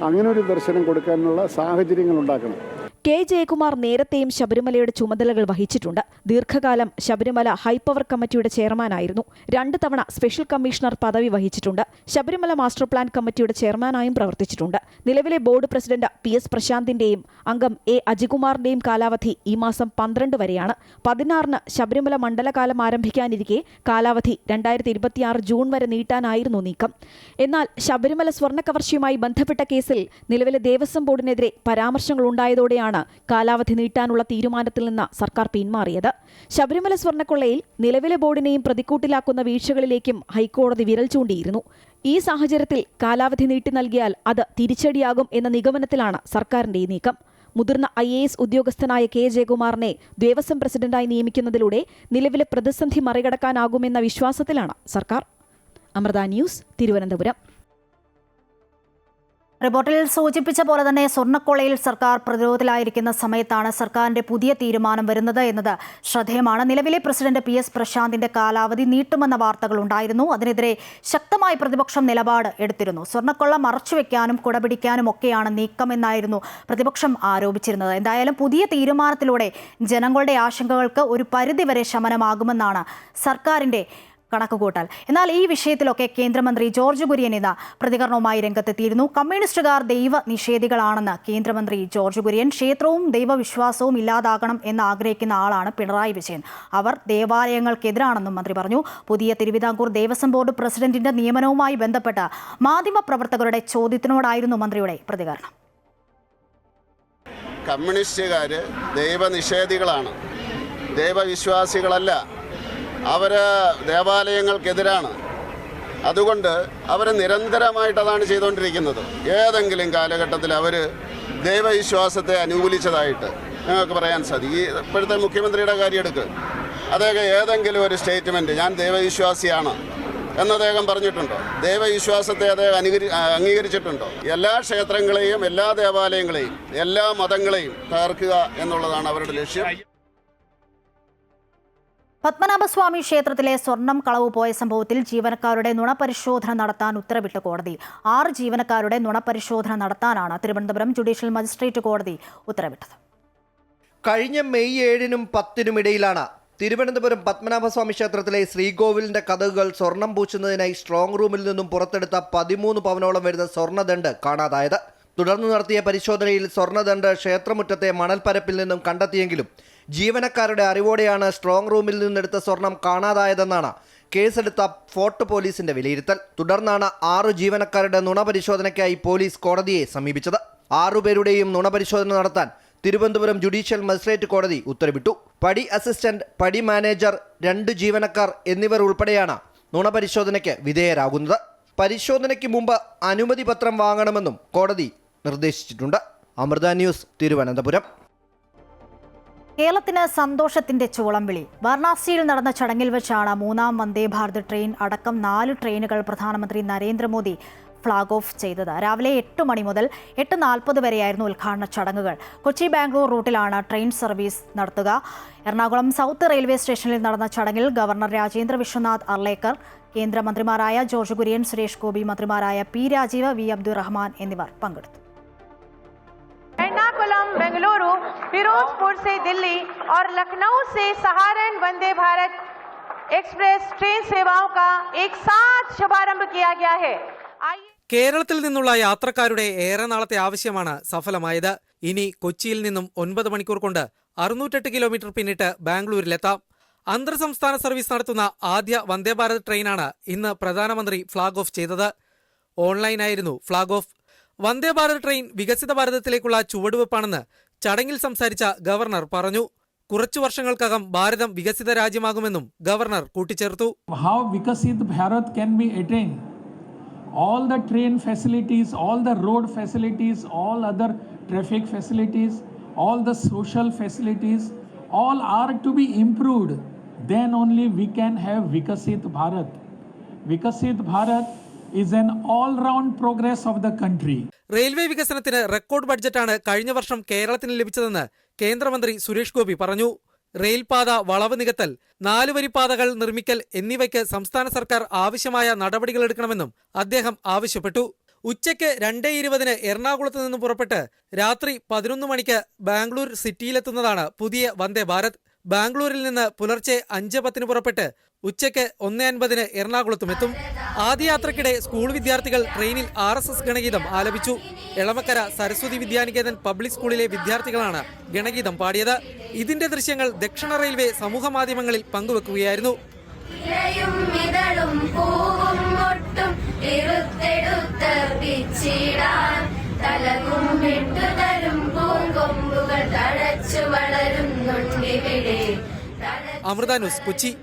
അങ്ങനെ ഒരു ദർശനം കൊടുക്കാനുള്ള സാഹചര്യങ്ങൾ ഉണ്ടാക്കണം. K ജയകുമാർ നേരത്തെയും ശബരിമലയുടെ ചുമതലകൾ വഹിച്ചിട്ടുണ്ട്. ദീർഘകാലം ശബരിമല ഹൈപ്പവർ കമ്മിറ്റിയുടെ ചെയർമാനായിരുന്നു. 2 തവണ സ്പെഷ്യൽ കമ്മീഷണർ പദവി വഹിച്ചിട്ടുണ്ട്. ശബരിമല മാസ്റ്റർ പ്ലാൻ കമ്മിറ്റിയുടെ ചെയർമാനായും പ്രവർത്തിച്ചിട്ടുണ്ട്. നിലവിലെ ബോർഡ് പ്രസിഡന്റ് PS പ്രശാന്തിന്റെയും അംഗം A അജികുമാറിന്റെയും കാലാവധി ഈ മാസം 12 വരെയാണ്. 16-ന് ശബരിമല മണ്ഡലകാലം ആരംഭിക്കാനിരിക്കെ കാലാവധി 2026 ജൂൺ വരെ നീട്ടാനായിരുന്നു നീക്കം. എന്നാൽ ശബരിമല സ്വർണ്ണക്കവർച്ചയുമായി ബന്ധപ്പെട്ട കേസിൽ നിലവിലെ ദേവസ്വം ബോർഡിനെതിരെ പരാമർശങ്ങളുണ്ടായതോടെയാണ് കാലാവധി നീട്ടാനുള്ള തീരുമാനത്തിൽ നിന്ന് സർക്കാർ പിന്മാറിയത്. ശബരിമല സ്വർണ്ണക്കൊള്ളയിൽ നിലവിലെ ബോർഡിനെയും പ്രതിക്കൂട്ടിലാക്കുന്ന വീഴ്ചകളിലേക്കും ഹൈക്കോടതി വിരൽ ചൂണ്ടിയിരുന്നു. ഈ സാഹചര്യത്തിൽ കാലാവധി നീട്ടി നൽകിയാൽ അത് തിരിച്ചടിയാകും എന്ന നിഗമനത്തിലാണ് സർക്കാരിന്റെ ഈ നീക്കം. മുതിർന്ന IAS ഉദ്യോഗസ്ഥനായ K ജയകുമാറിനെ ദേവസ്വം പ്രസിഡന്റായി നിയമിക്കുന്നതിലൂടെ നിലവിലെ പ്രതിസന്ധി മറികടക്കാനാകുമെന്ന വിശ്വാസത്തിലാണ് സർക്കാർ. അമൃത ന്യൂസ്, തിരുവനന്തപുരം. റിപ്പോർട്ടിൽ സൂചിപ്പിച്ച പോലെ തന്നെ സ്വർണ്ണക്കൊള്ളയിൽ സർക്കാർ പ്രതിരോധത്തിലായിരിക്കുന്ന സമയത്താണ് സർക്കാരിന്റെ പുതിയ തീരുമാനം വരുന്നത് എന്നത് ശ്രദ്ധേയമാണ്. നിലവിലെ പ്രസിഡന്റ് PS പ്രശാന്തിന്റെ കാലാവധി നീട്ടുമെന്ന വാർത്തകൾ ഉണ്ടായിരുന്നു. അതിനെതിരെ ശക്തമായ പ്രതിപക്ഷം നിലപാട് എടുത്തിരുന്നു. സ്വർണ്ണക്കൊള്ള മറച്ചുവെക്കാനും കുടപിടിക്കാനും ഒക്കെയാണ് നീക്കമെന്നായിരുന്നു പ്രതിപക്ഷം ആരോപിച്ചിരുന്നത്. എന്തായാലും പുതിയ തീരുമാനത്തിലൂടെ ജനങ്ങളുടെ ആശങ്കകൾക്ക് ഒരു പരിധിവരെ ശമനമാകുമെന്നാണ് സർക്കാരിന്റെ കണക്കുകൂട്ടൽ. എന്നാൽ ഈ വിഷയത്തിലൊക്കെ കേന്ദ്രമന്ത്രി ജോർജ് കുര്യൻ ഇന്ന് പ്രതികരണവുമായി രംഗത്തെത്തിയിരുന്നു. കമ്മ്യൂണിസ്റ്റുകാർ ദൈവ നിഷേധികളാണെന്ന് കേന്ദ്രമന്ത്രി ജോർജ് കുര്യൻ. ക്ഷേത്രവും ദൈവവിശ്വാസവും ഇല്ലാതാകണം എന്ന് ആഗ്രഹിക്കുന്ന ആളാണ് പിണറായി വിജയൻ. അവർ ദേവാലയങ്ങൾക്കെതിരാണെന്നും മന്ത്രി പറഞ്ഞു. പുതിയ തിരുവിതാംകൂർ ദേവസ്വം ബോർഡ് പ്രസിഡന്റിന്റെ നിയമനവുമായി ബന്ധപ്പെട്ട് മാധ്യമപ്രവർത്തകരുടെ ചോദ്യത്തിനോടായിരുന്നു മന്ത്രിയുടെ പ്രതികരണം. കമ്മ്യൂണിസ്റ്റുകാർ ദൈവനിഷേധികളാണ്, ദൈവവിശ്വാസികളല്ല. അവർ ദേവാലയങ്ങൾക്കെതിരാണ്. അതുകൊണ്ട് അവർ നിരന്തരമായിട്ട് അതാണ് ചെയ്തുകൊണ്ടിരിക്കുന്നത്. ഏതെങ്കിലും കാലഘട്ടത്തിൽ അവർ ദൈവവിശ്വാസത്തെ അനുകൂലിച്ചതായിട്ട് നിങ്ങൾക്ക് പറയാൻ സാധിക്കും. ഈ ഇപ്പോഴത്തെ മുഖ്യമന്ത്രിയുടെ കാര്യം എടുക്കുക, അദ്ദേഹം ഏതെങ്കിലും ഒരു സ്റ്റേറ്റ്മെൻറ്റ് ഞാൻ ദൈവവിശ്വാസിയാണ് എന്ന് അദ്ദേഹം പറഞ്ഞിട്ടുണ്ടോ? ദൈവവിശ്വാസത്തെ അദ്ദേഹം അംഗീകരിച്ചിട്ടുണ്ടോ? എല്ലാ ക്ഷേത്രങ്ങളെയും എല്ലാ ദേവാലയങ്ങളെയും എല്ലാ മതങ്ങളെയും തകർക്കുക എന്നുള്ളതാണ് അവരുടെ ലക്ഷ്യം. പത്മനാഭസ്വാമി ക്ഷേത്രത്തിലെ സ്വർണം കളവ് പോയ സംഭവത്തിൽ ജീവനക്കാരുടെ നുണപരിശോധന നടത്താൻ ഉത്തരവിട്ട കോടതി. 6 ജീവനക്കാരുടെ നുണപരിശോധന നടത്താനാണ് തിരുവനന്തപുരം ജുഡീഷ്യൽ മജിസ്ട്രേറ്റ് കോടതി ഉത്തരവിട്ടത്. കഴിഞ്ഞ മെയ് 7-നും 10-നും ഇടയിലാണ് തിരുവനന്തപുരം പത്മനാഭസ്വാമി ക്ഷേത്രത്തിലെ ശ്രീകോവിലിന്റെ കതകുകൾ സ്വർണം പൂശുന്നതിനായി സ്ട്രോങ് റൂമിൽ നിന്നും പുറത്തെടുത്ത 13 പവനോളം വരുന്ന സ്വർണ്ണദണ്ട് കാണാതായത്. തുടർന്ന് നടത്തിയ പരിശോധനയിൽ സ്വർണ്ണദണ്ട് ക്ഷേത്രമുറ്റത്തെ മണൽപ്പരപ്പിൽ നിന്നും കണ്ടെത്തിയെങ്കിലും ജീവനക്കാരുടെ അറിവോടെയാണ് സ്ട്രോങ് റൂമിൽ നിന്നെടുത്ത സ്വർണം കാണാതായതെന്നാണ് കേസെടുത്ത ഫോർട്ട് പോലീസിന്റെ വിലയിരുത്തൽ. തുടർന്നാണ് 6 ജീവനക്കാരുടെ നുണപരിശോധനയ്ക്കായി പോലീസ് കോടതിയെ സമീപിച്ചത്. 6 പേരുടെയും നുണപരിശോധന നടത്താൻ തിരുവനന്തപുരം ജുഡീഷ്യൽ മജിസ്ട്രേറ്റ് കോടതി ഉത്തരവിട്ടു. പടി അസിസ്റ്റന്റ്, പടി മാനേജർ, 2 ജീവനക്കാർ എന്നിവർ ഉൾപ്പെടെയാണ് നുണപരിശോധനയ്ക്ക് വിധേയരാകുന്നത്. പരിശോധനയ്ക്ക് മുമ്പ് അനുമതി പത്രം വാങ്ങണമെന്നും കോടതി നിർദ്ദേശിച്ചിട്ടുണ്ട്. അമൃത ന്യൂസ്, തിരുവനന്തപുരം. കേരളത്തിന് സന്തോഷത്തിന്റെ ചൂളംവിളി. വാരണാസിയിൽ നടന്ന ചടങ്ങിൽ വെച്ചാണ് 3-ാം വന്ദേ ഭാരത് ട്രെയിൻ അടക്കം 4 ട്രെയിനുകൾ പ്രധാനമന്ത്രി നരേന്ദ്രമോദി ഫ്ളാഗ് ഓഫ് ചെയ്തത്. രാവിലെ 8 മണി മുതൽ 8:40 വരെയായിരുന്നു ഉദ്ഘാടന ചടങ്ങുകൾ. കൊച്ചി ബാംഗ്ലൂർ റൂട്ടിലാണ് ട്രെയിൻ സർവീസ് നടത്തുക. എറണാകുളം സൗത്ത് റെയിൽവേ സ്റ്റേഷനിൽ നടന്ന ചടങ്ങിൽ ഗവർണർ രാജേന്ദ്ര വിശ്വനാഥ് അർലേക്കർ, കേന്ദ്രമന്ത്രിമാരായ ജോർജ് കുര്യൻ, സുരേഷ് ഗോപി, മന്ത്രിമാരായ പി രാജീവ്, വി അബ്ദുറഹ്മാൻ എന്നിവർ പങ്കെടുത്തു. एर्नाकुलम बेंगलुरु, फिरोजपुर से दिल्ली और लखनऊ से सहारन वंदे भारत एक्सप्रेस ट्रेन सेवाओं का एक साथ शुभारंभ किया गया है. കേരളത്തിൽ നിന്നുള്ള യാത്രക്കാരുടെ ഏറെ നാളത്തെ ആവശ്യമാണ് സഫലമായത്. ഇനി കൊച്ചിയിൽ നിന്നും 9 മണിക്കൂർ കൊണ്ട് 608 കിലോമീറ്റർ പിന്നിട്ട് ബാംഗ്ലൂരിലെത്താം. അന്തർ സംസ്ഥാന സർവീസ് നടത്തുന്ന ആദ്യ വന്ദേ ഭാരത് ട്രെയിനാണ് ഇന്ന് പ്രധാനമന്ത്രി ഫ്ളാഗ് ഓഫ് ചെയ്തത്. ഓൺലൈനായിരുന്നു flag off. Vande Bharat train വികസിത ഭാരതത്തിലേക്കുള്ള ചുവടുവെപ്പാണെന്ന് ചടങ്ങിൽ സംസാരിച്ച ഗവർണർ പറഞ്ഞു. കുറച്ചു വർഷങ്ങൾക്കകം ഭാരതം വികസിത രാജ്യമാകുമെന്നും ഗവർണർ കൂട്ടിച്ചേർത്തു. How Vikasit Bharat can be attained? All the train facilities, all the road facilities, all other traffic facilities, all the social facilities, all are to be improved. Then only we can have Vikasit Bharat. Vikasit Bharat is an all-round progress of the country. Railway വികസനത്തിന് record ബഡ്ജറ്റാണ് കഴിഞ്ഞ വർഷം കേരളത്തിന് ലഭിച്ചതെന്ന് കേന്ദ്രമന്ത്രി സുരേഷ് ഗോപി പറഞ്ഞു. റെയിൽപാത വളവ് നികത്തൽ, 4 വരിപ്പാതകൾ നിർമ്മിക്കൽ എന്നിവയ്ക്ക് സംസ്ഥാന സർക്കാർ ആവശ്യമായ നടപടികളെടുക്കണമെന്നും അദ്ദേഹം ആവശ്യപ്പെട്ടു. ഉച്ചയ്ക്ക് 2:20 എറണാകുളത്ത് നിന്ന് പുറപ്പെട്ട് രാത്രി 11 മണിക്ക് ബാംഗ്ലൂർ സിറ്റിയിലെത്തുന്നതാണ് പുതിയ വന്ദേ ഭാരത്. ബാംഗ്ലൂരിൽ നിന്ന് പുലർച്ചെ 5:10 പുറപ്പെട്ട് ഉച്ചയ്ക്ക് 1:50 എറണാകുളത്തുമെത്തും. ആദ്യ യാത്രക്കിടെ സ്കൂൾ വിദ്യാർത്ഥികൾ ട്രെയിനിൽ RSS ഗണഗീതം ആലപിച്ചു. എളമക്കര സരസ്വതി വിദ്യാനികേതൻ പബ്ലിക് സ്കൂളിലെ വിദ്യാർത്ഥികളാണ് ഗണഗീതം പാടിയത്. ഇതിന്റെ ദൃശ്യങ്ങൾ ദക്ഷിണ റെയിൽവേ സമൂഹ മാധ്യമങ്ങളിൽ പങ്കുവെക്കുകയായിരുന്നു. അമൃത ന്യൂസ്, കൊച്ചി.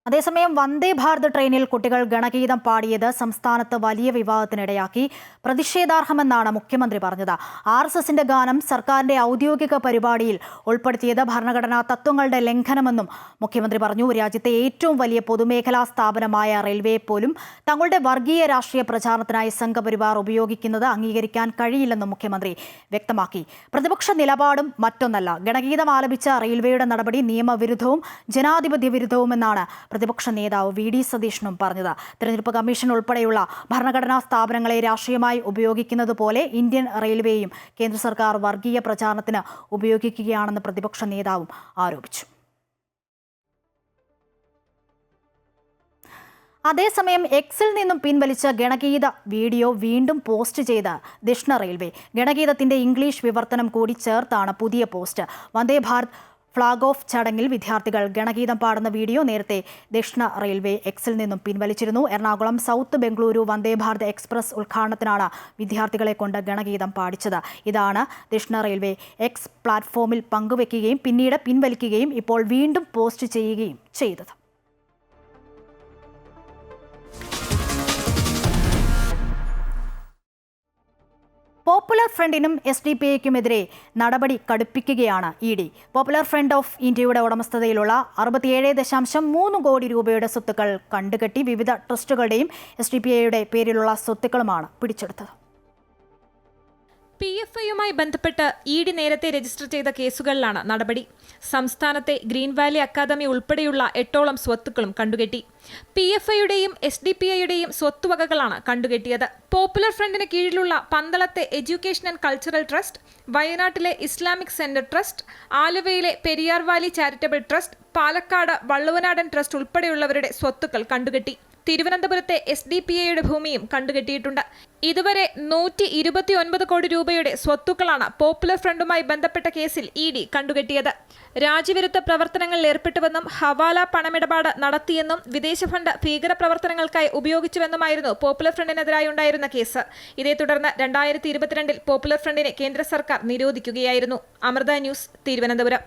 അതേസമയം വന്ദേ ഭാരത് ട്രെയിനിൽ കുട്ടികൾ ഗണഗീതം പാടിയത് സംസ്ഥാനത്ത് വലിയ വിവാദത്തിനിടയാക്കി. പ്രതിഷേധാർഹമെന്നാണ് മുഖ്യമന്ത്രി പറഞ്ഞത്. RSSന്റെ ഗാനം സർക്കാരിന്റെ ഔദ്യോഗിക പരിപാടിയിൽ ഉൾപ്പെടുത്തിയത് ഭരണഘടനാ തത്വങ്ങളുടെ ലംഘനമെന്നും മുഖ്യമന്ത്രി പറഞ്ഞു. രാജ്യത്തെ ഏറ്റവും വലിയ പൊതുമേഖലാ സ്ഥാപനമായ റെയിൽവേ പോലും തങ്ങളുടെ വർഗീയ രാഷ്ട്രീയ പ്രചാരണത്തിനായി സംഘപരിവാർ ഉപയോഗിക്കുന്നത് അംഗീകരിക്കാൻ കഴിയില്ലെന്നും മുഖ്യമന്ത്രി വ്യക്തമാക്കി. പ്രതിപക്ഷ നിലപാടും മറ്റൊന്നല്ല. ഗണഗീതം ആലപിച്ച റെയിൽവേയുടെ നടപടി നിയമവിരുദ്ധവും ജനാധിപത്യ വിരുദ്ധവുമെന്നാണ് പ്രതിപക്ഷ നേതാവ് VD സതീശനും പറഞ്ഞത്. തെരഞ്ഞെടുപ്പ് കമ്മീഷൻ ഉൾപ്പെടെയുള്ള ഭരണഘടനാ സ്ഥാപനങ്ങളെ രാഷ്ട്രീയമായി ഉപയോഗിക്കുന്നത് പോലെ ഇന്ത്യൻ റെയിൽവേയും കേന്ദ്ര സർക്കാർ വർഗീയ പ്രചാരണത്തിന് ഉപയോഗിക്കുകയാണെന്ന് പ്രതിപക്ഷ നേതാവും ആരോപിച്ചു. അതേസമയം എക്സിൽ നിന്നും പിൻവലിച്ച ഗണഗീത വീഡിയോ വീണ്ടും പോസ്റ്റ് ചെയ്ത് ദക്ഷിണ റെയിൽവേ. ഗണഗീതത്തിന്റെ ഇംഗ്ലീഷ് വിവർത്തനം കൂടി ചേർത്താണ് പുതിയ post. Vande Bharat flag off ചടങ്ങിൽ വിദ്യാർത്ഥികൾ ഗണഗീതം പാടുന്ന വീഡിയോ നേരത്തെ ദക്ഷിണ റെയിൽവേ എക്സിൽ നിന്നും പിൻവലിച്ചിരുന്നു. എറണാകുളം സൗത്ത് ബംഗളൂരു വന്ദേ ഭാരത് എക്സ്പ്രസ് ഉദ്ഘാടനത്തിനാണ് വിദ്യാർത്ഥികളെ കൊണ്ട് ഗണഗീതം പാടിച്ചത്. ഇതാണ് ദക്ഷിണ റെയിൽവേ എക്സ് പ്ലാറ്റ്ഫോമിൽ പങ്കുവെക്കുകയും പിന്നീട് പിൻവലിക്കുകയും ഇപ്പോൾ വീണ്ടും പോസ്റ്റ് ചെയ്യുകയും ചെയ്തത്. പോപ്പുലർ ഫ്രണ്ടിനും SDPIക്കുമെതിരെ നടപടി കടുപ്പിക്കുകയാണ് ED. പോപ്പുലർ ഫ്രണ്ട് ഓഫ് ഇന്ത്യയുടെ ഉടമസ്ഥതയിലുള്ള 67.3 കോടി രൂപയുടെ സ്വത്തുക്കൾ കണ്ടുകെട്ടി വിവിധ ട്രസ്റ്റുകളുടെയും SDPIയുടെ പേരിലുള്ള സ്വത്തുക്കളുമാണ് പിടിച്ചെടുത്തത്. PFIയുമായി ബന്ധപ്പെട്ട് ED നേരത്തെ രജിസ്റ്റർ ചെയ്ത കേസുകളിലാണ് നടപടി. സംസ്ഥാനത്തെ ഗ്രീൻ വാലി അക്കാദമി ഉൾപ്പെടെയുള്ള 8ഓളം സ്വത്തുക്കളും കണ്ടുകെട്ടി. PFIയുടെയും SDPIയുടെയും സ്വത്തുവകകളാണ് കണ്ടുകെട്ടിയത്. പോപ്പുലർ ഫ്രണ്ടിന് കീഴിലുള്ള പന്തളത്തെ എഡ്യൂക്കേഷൻ ആൻഡ് കൾച്ചറൽ ട്രസ്റ്റ്, വയനാട്ടിലെ ഇസ്ലാമിക് സെന്റർ ട്രസ്റ്റ്, ആലുവയിലെ Periyar valley charitable trust, Palakkad Valluvanadan trust ഉൾപ്പെടെയുള്ളവരുടെ സ്വത്തുക്കൾ കണ്ടുകെട്ടി. തിരുവനന്തപുരത്തെ SDPIയുടെ ഭൂമിയും കണ്ടുകെട്ടിയിട്ടുണ്ട്. ഇതുവരെ 129 കോടി രൂപയുടെ സ്വത്തുക്കളാണ് പോപ്പുലർ ഫ്രണ്ടുമായി ബന്ധപ്പെട്ട കേസിൽ ED കണ്ടുകെട്ടിയത്. രാജ്യവിരുദ്ധ പ്രവർത്തനങ്ങളിൽ ഏർപ്പെട്ടുവെന്നും ഹവാല പണമിടപാട് നടത്തിയെന്നും വിദേശ ഫണ്ട് ഭീകരപ്രവർത്തനങ്ങൾക്കായി ഉപയോഗിച്ചുവെന്നുമായിരുന്നു പോപ്പുലർ ഫ്രണ്ടിനെതിരായി ഉണ്ടായിരുന്ന കേസ്. ഇതേ തുടർന്ന് 2022 പോപ്പുലർ ഫ്രണ്ടിനെ കേന്ദ്ര സർക്കാർ നിരോധിക്കുകയായിരുന്നു. അമൃത ന്യൂസ്, തിരുവനന്തപുരം.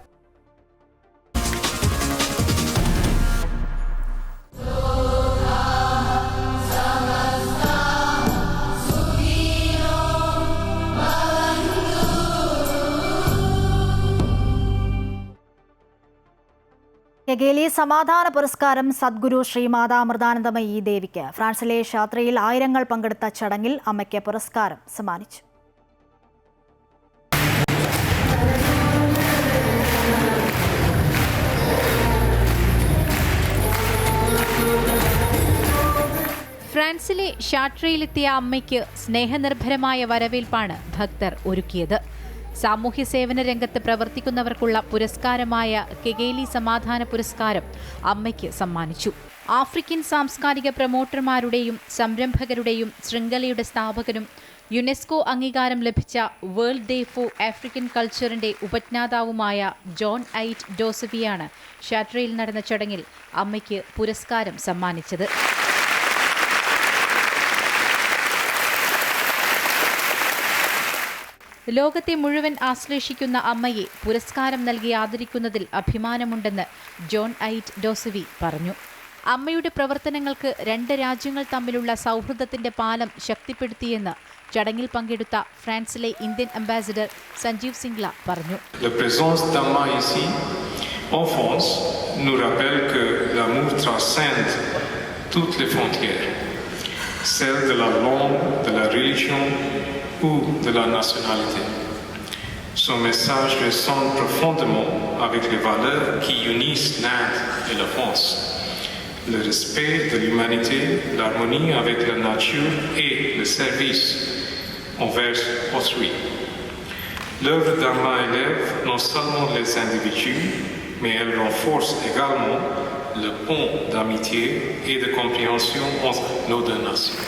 കെഗേലി സമാധാന പുരസ്കാരം സദ്ഗുരു ശ്രീമാതാ അമൃതാനന്ദമയി ദേവിക്ക്. ഫ്രാൻസിലെ യാത്രയിൽ ആയിരങ്ങൾ പങ്കെടുത്ത ചടങ്ങിൽ അമ്മയ്ക്ക് പുരസ്കാരം സമ്മാനിച്ചു. ഫ്രാൻസിലെ ഷാട്രയിലെത്തിയ അമ്മയ്ക്ക് സ്നേഹനിർഭരമായ വരവേൽപ്പാണ് ഭക്തർ ഒരുക്കിയത്. സാമൂഹ്യ സേവന രംഗത്ത് പ്രവർത്തിക്കുന്നവർക്കുള്ള പുരസ്കാരമായ കെഗേലി സമാധാന പുരസ്കാരം അമ്മയ്ക്ക് സമ്മാനിച്ചു. ആഫ്രിക്കൻ സാംസ്കാരിക പ്രൊമോട്ടർമാരുടെയും സംരംഭകരുടെയും ശൃംഖലയുടെ സ്ഥാപകനും യുനെസ്കോ അംഗീകാരം ലഭിച്ച വേൾഡ് ഡേ ഫോർ ആഫ്രിക്കൻ കൾച്ചറിന്റെ ഉപജ്ഞാതാവുമായ ജോൺ ഐറ്റ് ഡോസഫിയാണ് ഷാട്രയിൽ നടന്ന ചടങ്ങിൽ അമ്മയ്ക്ക് പുരസ്കാരം സമ്മാനിച്ചത്. ലോകത്തെ മുഴുവൻ ആശ്ലേഷിക്കുന്ന അമ്മയെ പുരസ്കാരം നൽകി ആദരിക്കുന്നതിൽ അഭിമാനമുണ്ടെന്ന് ജോൺ ഐറ്റ് ഡോസവി പറഞ്ഞു. അമ്മയുടെ പ്രവർത്തനങ്ങൾക്ക് രണ്ട് രാജ്യങ്ങൾ തമ്മിലുള്ള സൗഹൃദത്തിന്റെ പാലം ശക്തിപ്പെടുത്തിയെന്ന് ചടങ്ങിൽ പങ്കെടുത്ത ഫ്രാൻസിലെ ഇന്ത്യൻ അംബാസിഡർ സഞ്ജീവ് സിംഗ്ല പറഞ്ഞു. Celle de la langue, de la religion ou de la nationalité. Son message résonne profondément avec les valeurs qui unissent l'Inde et la France. Le respect de l'humanité, l'harmonie avec la nature et le service envers autrui. L'œuvre d'Amma élève non seulement les individus, mais elle renforce également le pont d'amitié et de compréhension entre nos deux nations.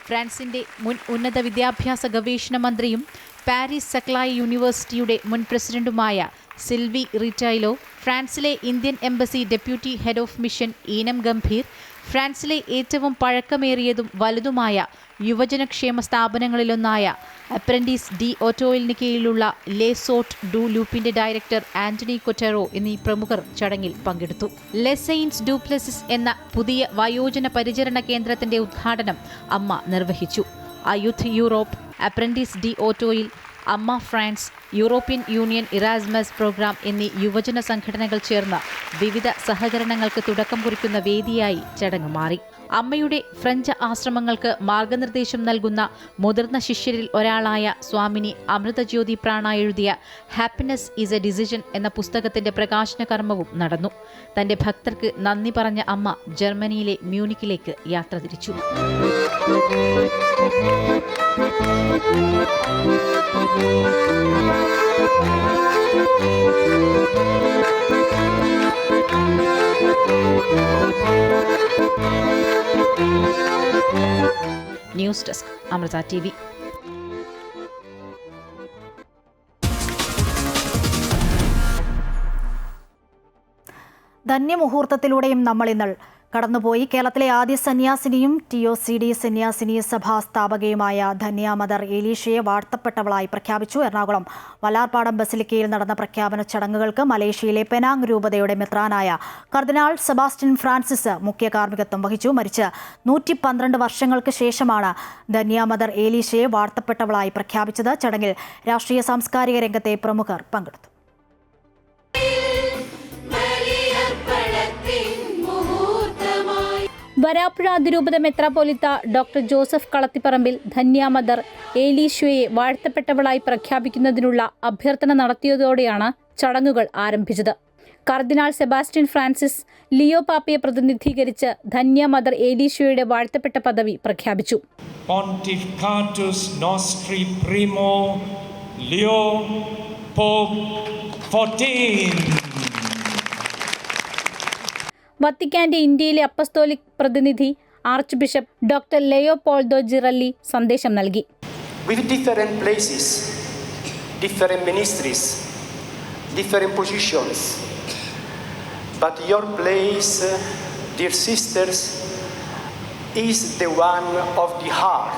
ഫ്രാൻസിന്റെ മുൻ ഉന്നത വിദ്യാഭ്യാസ ഗവേഷണ മന്ത്രിയും Paris സക്ലായി യൂണിവേഴ്സിറ്റിയുടെ മുൻ പ്രസിഡന്റുമായ Sylvie Retailleau, ഫ്രാൻസിലെ Indian embassy deputy head of mission Enam Gambhir, ഫ്രാൻസിലെ ഏറ്റവും പഴക്കമേറിയതും വലുതുമായ യുവജനക്ഷേമ സ്ഥാപനങ്ങളിലൊന്നായ അപ്രന്റീസ് ഡി ഓട്ടോയിലിന് കീഴിലുള്ള ലെ സോട്ട് ഡു ലൂപ്പിന്റെ ഡയറക്ടർ ആന്റണി കൊറ്ററോ എന്നീ പ്രമുഖർ ചടങ്ങിൽ പങ്കെടുത്തു. ലെ സെയിൻസ് ഡു പ്ലസിസ് എന്ന പുതിയ വയോജന പരിചരണ കേന്ദ്രത്തിന്റെ ഉദ്ഘാടനം അമ്മ നിർവഹിച്ചു. അയുത്ത് യൂറോപ്പ്, അപ്രന്റീസ് ഡി ഓട്ടോയിൽ, അമ്മ France, European Union Erasmus programme എന്നീ യുവജന സംഘടനകൾ ചേർന്ന് വിവിധ സഹകരണങ്ങൾക്ക് തുടക്കം കുറിക്കുന്ന വേദിയായി ചടങ്ങ് മാറി. അമ്മയുടെ ഫ്രഞ്ച് ആശ്രമങ്ങൾക്ക് മാർഗനിർദ്ദേശം നൽകുന്ന മുതിർന്ന ശിഷ്യരിൽ ഒരാളായ സ്വാമിനി അമൃതജ്യോതി പ്രാണ എഴുതിയ ഹാപ്പിനെസ് ഈസ് എ ഡിസിഷൻ എന്ന പുസ്തകത്തിന്റെ പ്രകാശന കർമ്മവും നടന്നു. തന്റെ ഭക്തർക്ക് നന്ദി പറഞ്ഞ അമ്മ ജർമ്മനിയിലെ മ്യൂണിക്കിലേക്ക് യാത്ര തിരിച്ചു. News desk Amrita TV. ധന്യമുഹൂർത്തത്തിലൂടെയും നമ്മൾ ഇന്ന് കടന്നുപോയി. കേരളത്തിലെ ആദ്യ സന്യാസിനിയും TOCD സന്യാസിനി സഭാ സ്ഥാപകയുമായ ധന്യ മദർ ഏലീഷയെ വാഴ്ത്തപ്പെട്ടവളായി പ്രഖ്യാപിച്ചു. എറണാകുളം വല്ലാർപാടം ബസിലിക്കയിൽ നടന്ന പ്രഖ്യാപന ചടങ്ങുകൾക്ക് മലേഷ്യയിലെ പെനാങ് രൂപതയുടെ മെത്രാനായ കർദിനാൾ സെബാസ്റ്റ്യൻ ഫ്രാൻസിസ് മുഖ്യ കാർമ്മികത്വം വഹിച്ചു. മരിച്ച് 112 വർഷങ്ങൾക്ക് ശേഷമാണ് ധന്യ മദർ ഏലീഷയെ വാഴ്ത്തപ്പെട്ടവളായി പ്രഖ്യാപിച്ചത്. ചടങ്ങിൽ രാഷ്ട്രീയ സാംസ്കാരിക രംഗത്തെ പ്രമുഖർ പങ്കെടുത്തു. വരാപ്പുഴ അതിരൂപത മെത്രാപ്പോലിത്ത ഡോക്ടർ ജോസഫ് കളത്തിപ്പറമ്പിൽ ധന്യ മദർ ഏലീഷയെ വാഴ്ത്തപ്പെട്ടവളായി പ്രഖ്യാപിക്കുന്നതിനുള്ള അഭ്യർത്ഥന നടത്തിയതോടെയാണ് ചടങ്ങുകൾ ആരംഭിച്ചത്. കർദിനാൾ സെബാസ്റ്റ്യൻ ഫ്രാൻസിസ് ലിയോ പാപ്പയെ പ്രതിനിധീകരിച്ച് ധന്യ മദർ ഏലീഷയുടെ വാഴ്ത്തപ്പെട്ട പദവി പ്രഖ്യാപിച്ചു. Pontificatus nostri primo Leo Pope 14. വത്തിക്കാന്റെ ഇന്ത്യയിലെ അപ്പസ്തോലിക് പ്രതിനിധി ആർച്ച് ബിഷപ്പ് ഡോക്ടർ ലെയോപോൾഡോ ജിറല്ലി സന്ദേശം നൽകി. With different places, different ministries, different positions, but your place, dear sisters, is the one of the heart.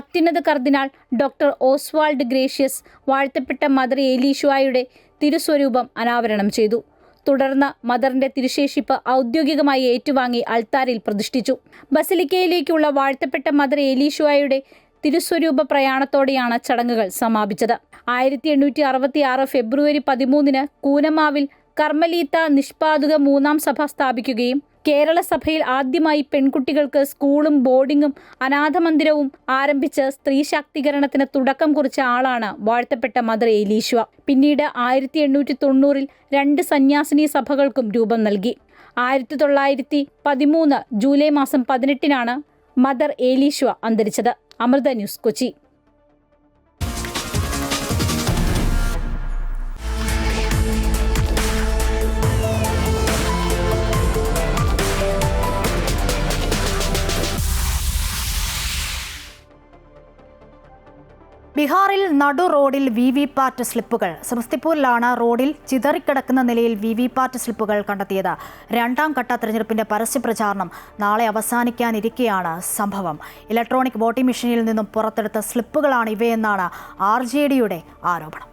അത്യുന്നത കർദിനാൾ ഡോക്ടർ ഓസ്വാൾഡ് ഗ്രേഷ്യസ് വാഴ്ത്തപ്പെട്ട mother ഏലീഷയുടെ തിരുസ്വരൂപം അനാവരണം ചെയ്തു. തുടർന്ന് മദറിന്റെ തിരുശേഷിപ്പ് ഔദ്യോഗികമായി ഏറ്റുവാങ്ങി അൾത്താരിൽ പ്രതിഷ്ഠിച്ചു. ബസിലിക്കയിലേക്കുള്ള വാഴ്ത്തപ്പെട്ട മദർ ഏലീഷയുടെ തിരുസ്വരൂപ പ്രയാണത്തോടെയാണ് ചടങ്ങുകൾ സമാപിച്ചത്. 1866 ഫെബ്രുവരി 13 കൂനമാവിൽ കർമ്മലീത്ത നിഷ്പാദുക 3-ാം സഭ സ്ഥാപിക്കുകയും കേരള സഭയിൽ ആദ്യമായി പെൺകുട്ടികൾക്ക് സ്കൂളും ബോർഡിങ്ങും അനാഥമന്ദിരവും ആരംഭിച്ച് സ്ത്രീ ശാക്തീകരണത്തിന് തുടക്കം കുറിച്ച ആളാണ് വാഴ്ത്തപ്പെട്ട മദർ ഏലീശ്വ. പിന്നീട് 1890-ൽ 2 സന്യാസിനി സഭകൾക്കും രൂപം നൽകി. 1913 ജൂലൈ മാസം 18-നാണ് മദർ ഏലീശ്വ അന്തരിച്ചത്. അമൃത ന്യൂസ്, കൊച്ചി. ബീഹാറിൽ നടു റോഡിൽ വിവിപാറ്റ് സ്ലിപ്പുകൾ. സമസ്തിപൂരിലാണ് റോഡിൽ ചിതറിക്കിടക്കുന്ന നിലയിൽ വിവിപാറ്റ് സ്ലിപ്പുകൾ കണ്ടെത്തിയത്. 2ാം ഘട്ട തെരഞ്ഞെടുപ്പിന്റെ പരസ്യപ്രചാരണം നാളെ അവസാനിക്കാനിരിക്കെയാണ് സംഭവം. ഇലക്ട്രോണിക് വോട്ടിംഗ് മെഷീനിൽ നിന്നും പുറത്തെടുത്ത സ്ലിപ്പുകളാണ് ഇവയെന്നാണ് RJDയുടെ ആരോപണം.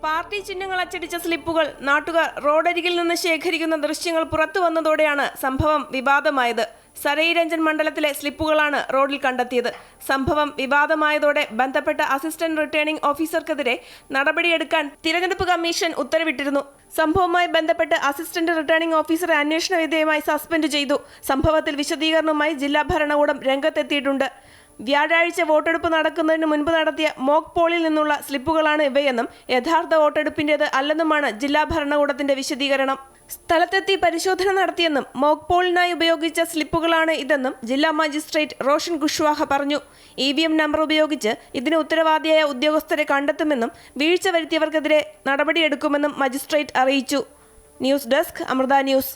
പാർട്ടി ചിഹ്നങ്ങൾ അച്ചടിച്ച സ്ലിപ്പുകൾ നാട്ടുകാർ റോഡരികിൽ നിന്ന് ശേഖരിക്കുന്ന ദൃശ്യങ്ങൾ പുറത്തു വന്നതോടെയാണ് സംഭവം വിവാദമായത്. സരൈരഞ്ജൻ മണ്ഡലത്തിലെ സ്ലിപ്പുകളാണ് റോഡിൽ കണ്ടെത്തിയത്. സംഭവം വിവാദമായതോടെ ബന്ധപ്പെട്ട അസിസ്റ്റന്റ് റിട്ടേണിംഗ് ഓഫീസർക്കെതിരെ നടപടിയെടുക്കാൻ തിരഞ്ഞെടുപ്പ് കമ്മീഷൻ ഉത്തരവിട്ടിരുന്നു. സംഭവവുമായി ബന്ധപ്പെട്ട് അസിസ്റ്റന്റ് റിട്ടേണിംഗ് ഓഫീസറെ അന്വേഷണ വിധേയമായി സസ്പെൻഡ് ചെയ്തു. സംഭവത്തിൽ വിശദീകരണവുമായി ജില്ലാ ഭരണകൂടം രംഗത്തെത്തിയിട്ടുണ്ട്. വ്യാഴാഴ്ച വോട്ടെടുപ്പ് നടക്കുന്നതിന് മുൻപ് നടത്തിയ മോക്ക് പോളിൽ നിന്നുള്ള സ്ലിപ്പുകളാണ് ഇവയെന്നും യഥാർത്ഥ വോട്ടെടുപ്പിന്റേത് അല്ലെന്നുമാണ് ജില്ലാ ഭരണകൂടത്തിന്റെ വിശദീകരണം. സ്ഥലത്തെത്തി പരിശോധന നടത്തിയെന്നും മോക്ക് പോളിനായി ഉപയോഗിച്ച സ്ലിപ്പുകളാണ് ഇതെന്നും ജില്ലാ മജിസ്ട്രേറ്റ് റോഷൻ കുഷ്വാഹ പറഞ്ഞു. EVM നമ്പർ ഉപയോഗിച്ച് ഇതിന് ഉത്തരവാദിയായ ഉദ്യോഗസ്ഥരെ കണ്ടെത്തുമെന്നും വീഴ്ച വരുത്തിയവർക്കെതിരെ നടപടിയെടുക്കുമെന്നും മജിസ്ട്രേറ്റ് അറിയിച്ചു. News desk, Amrita news.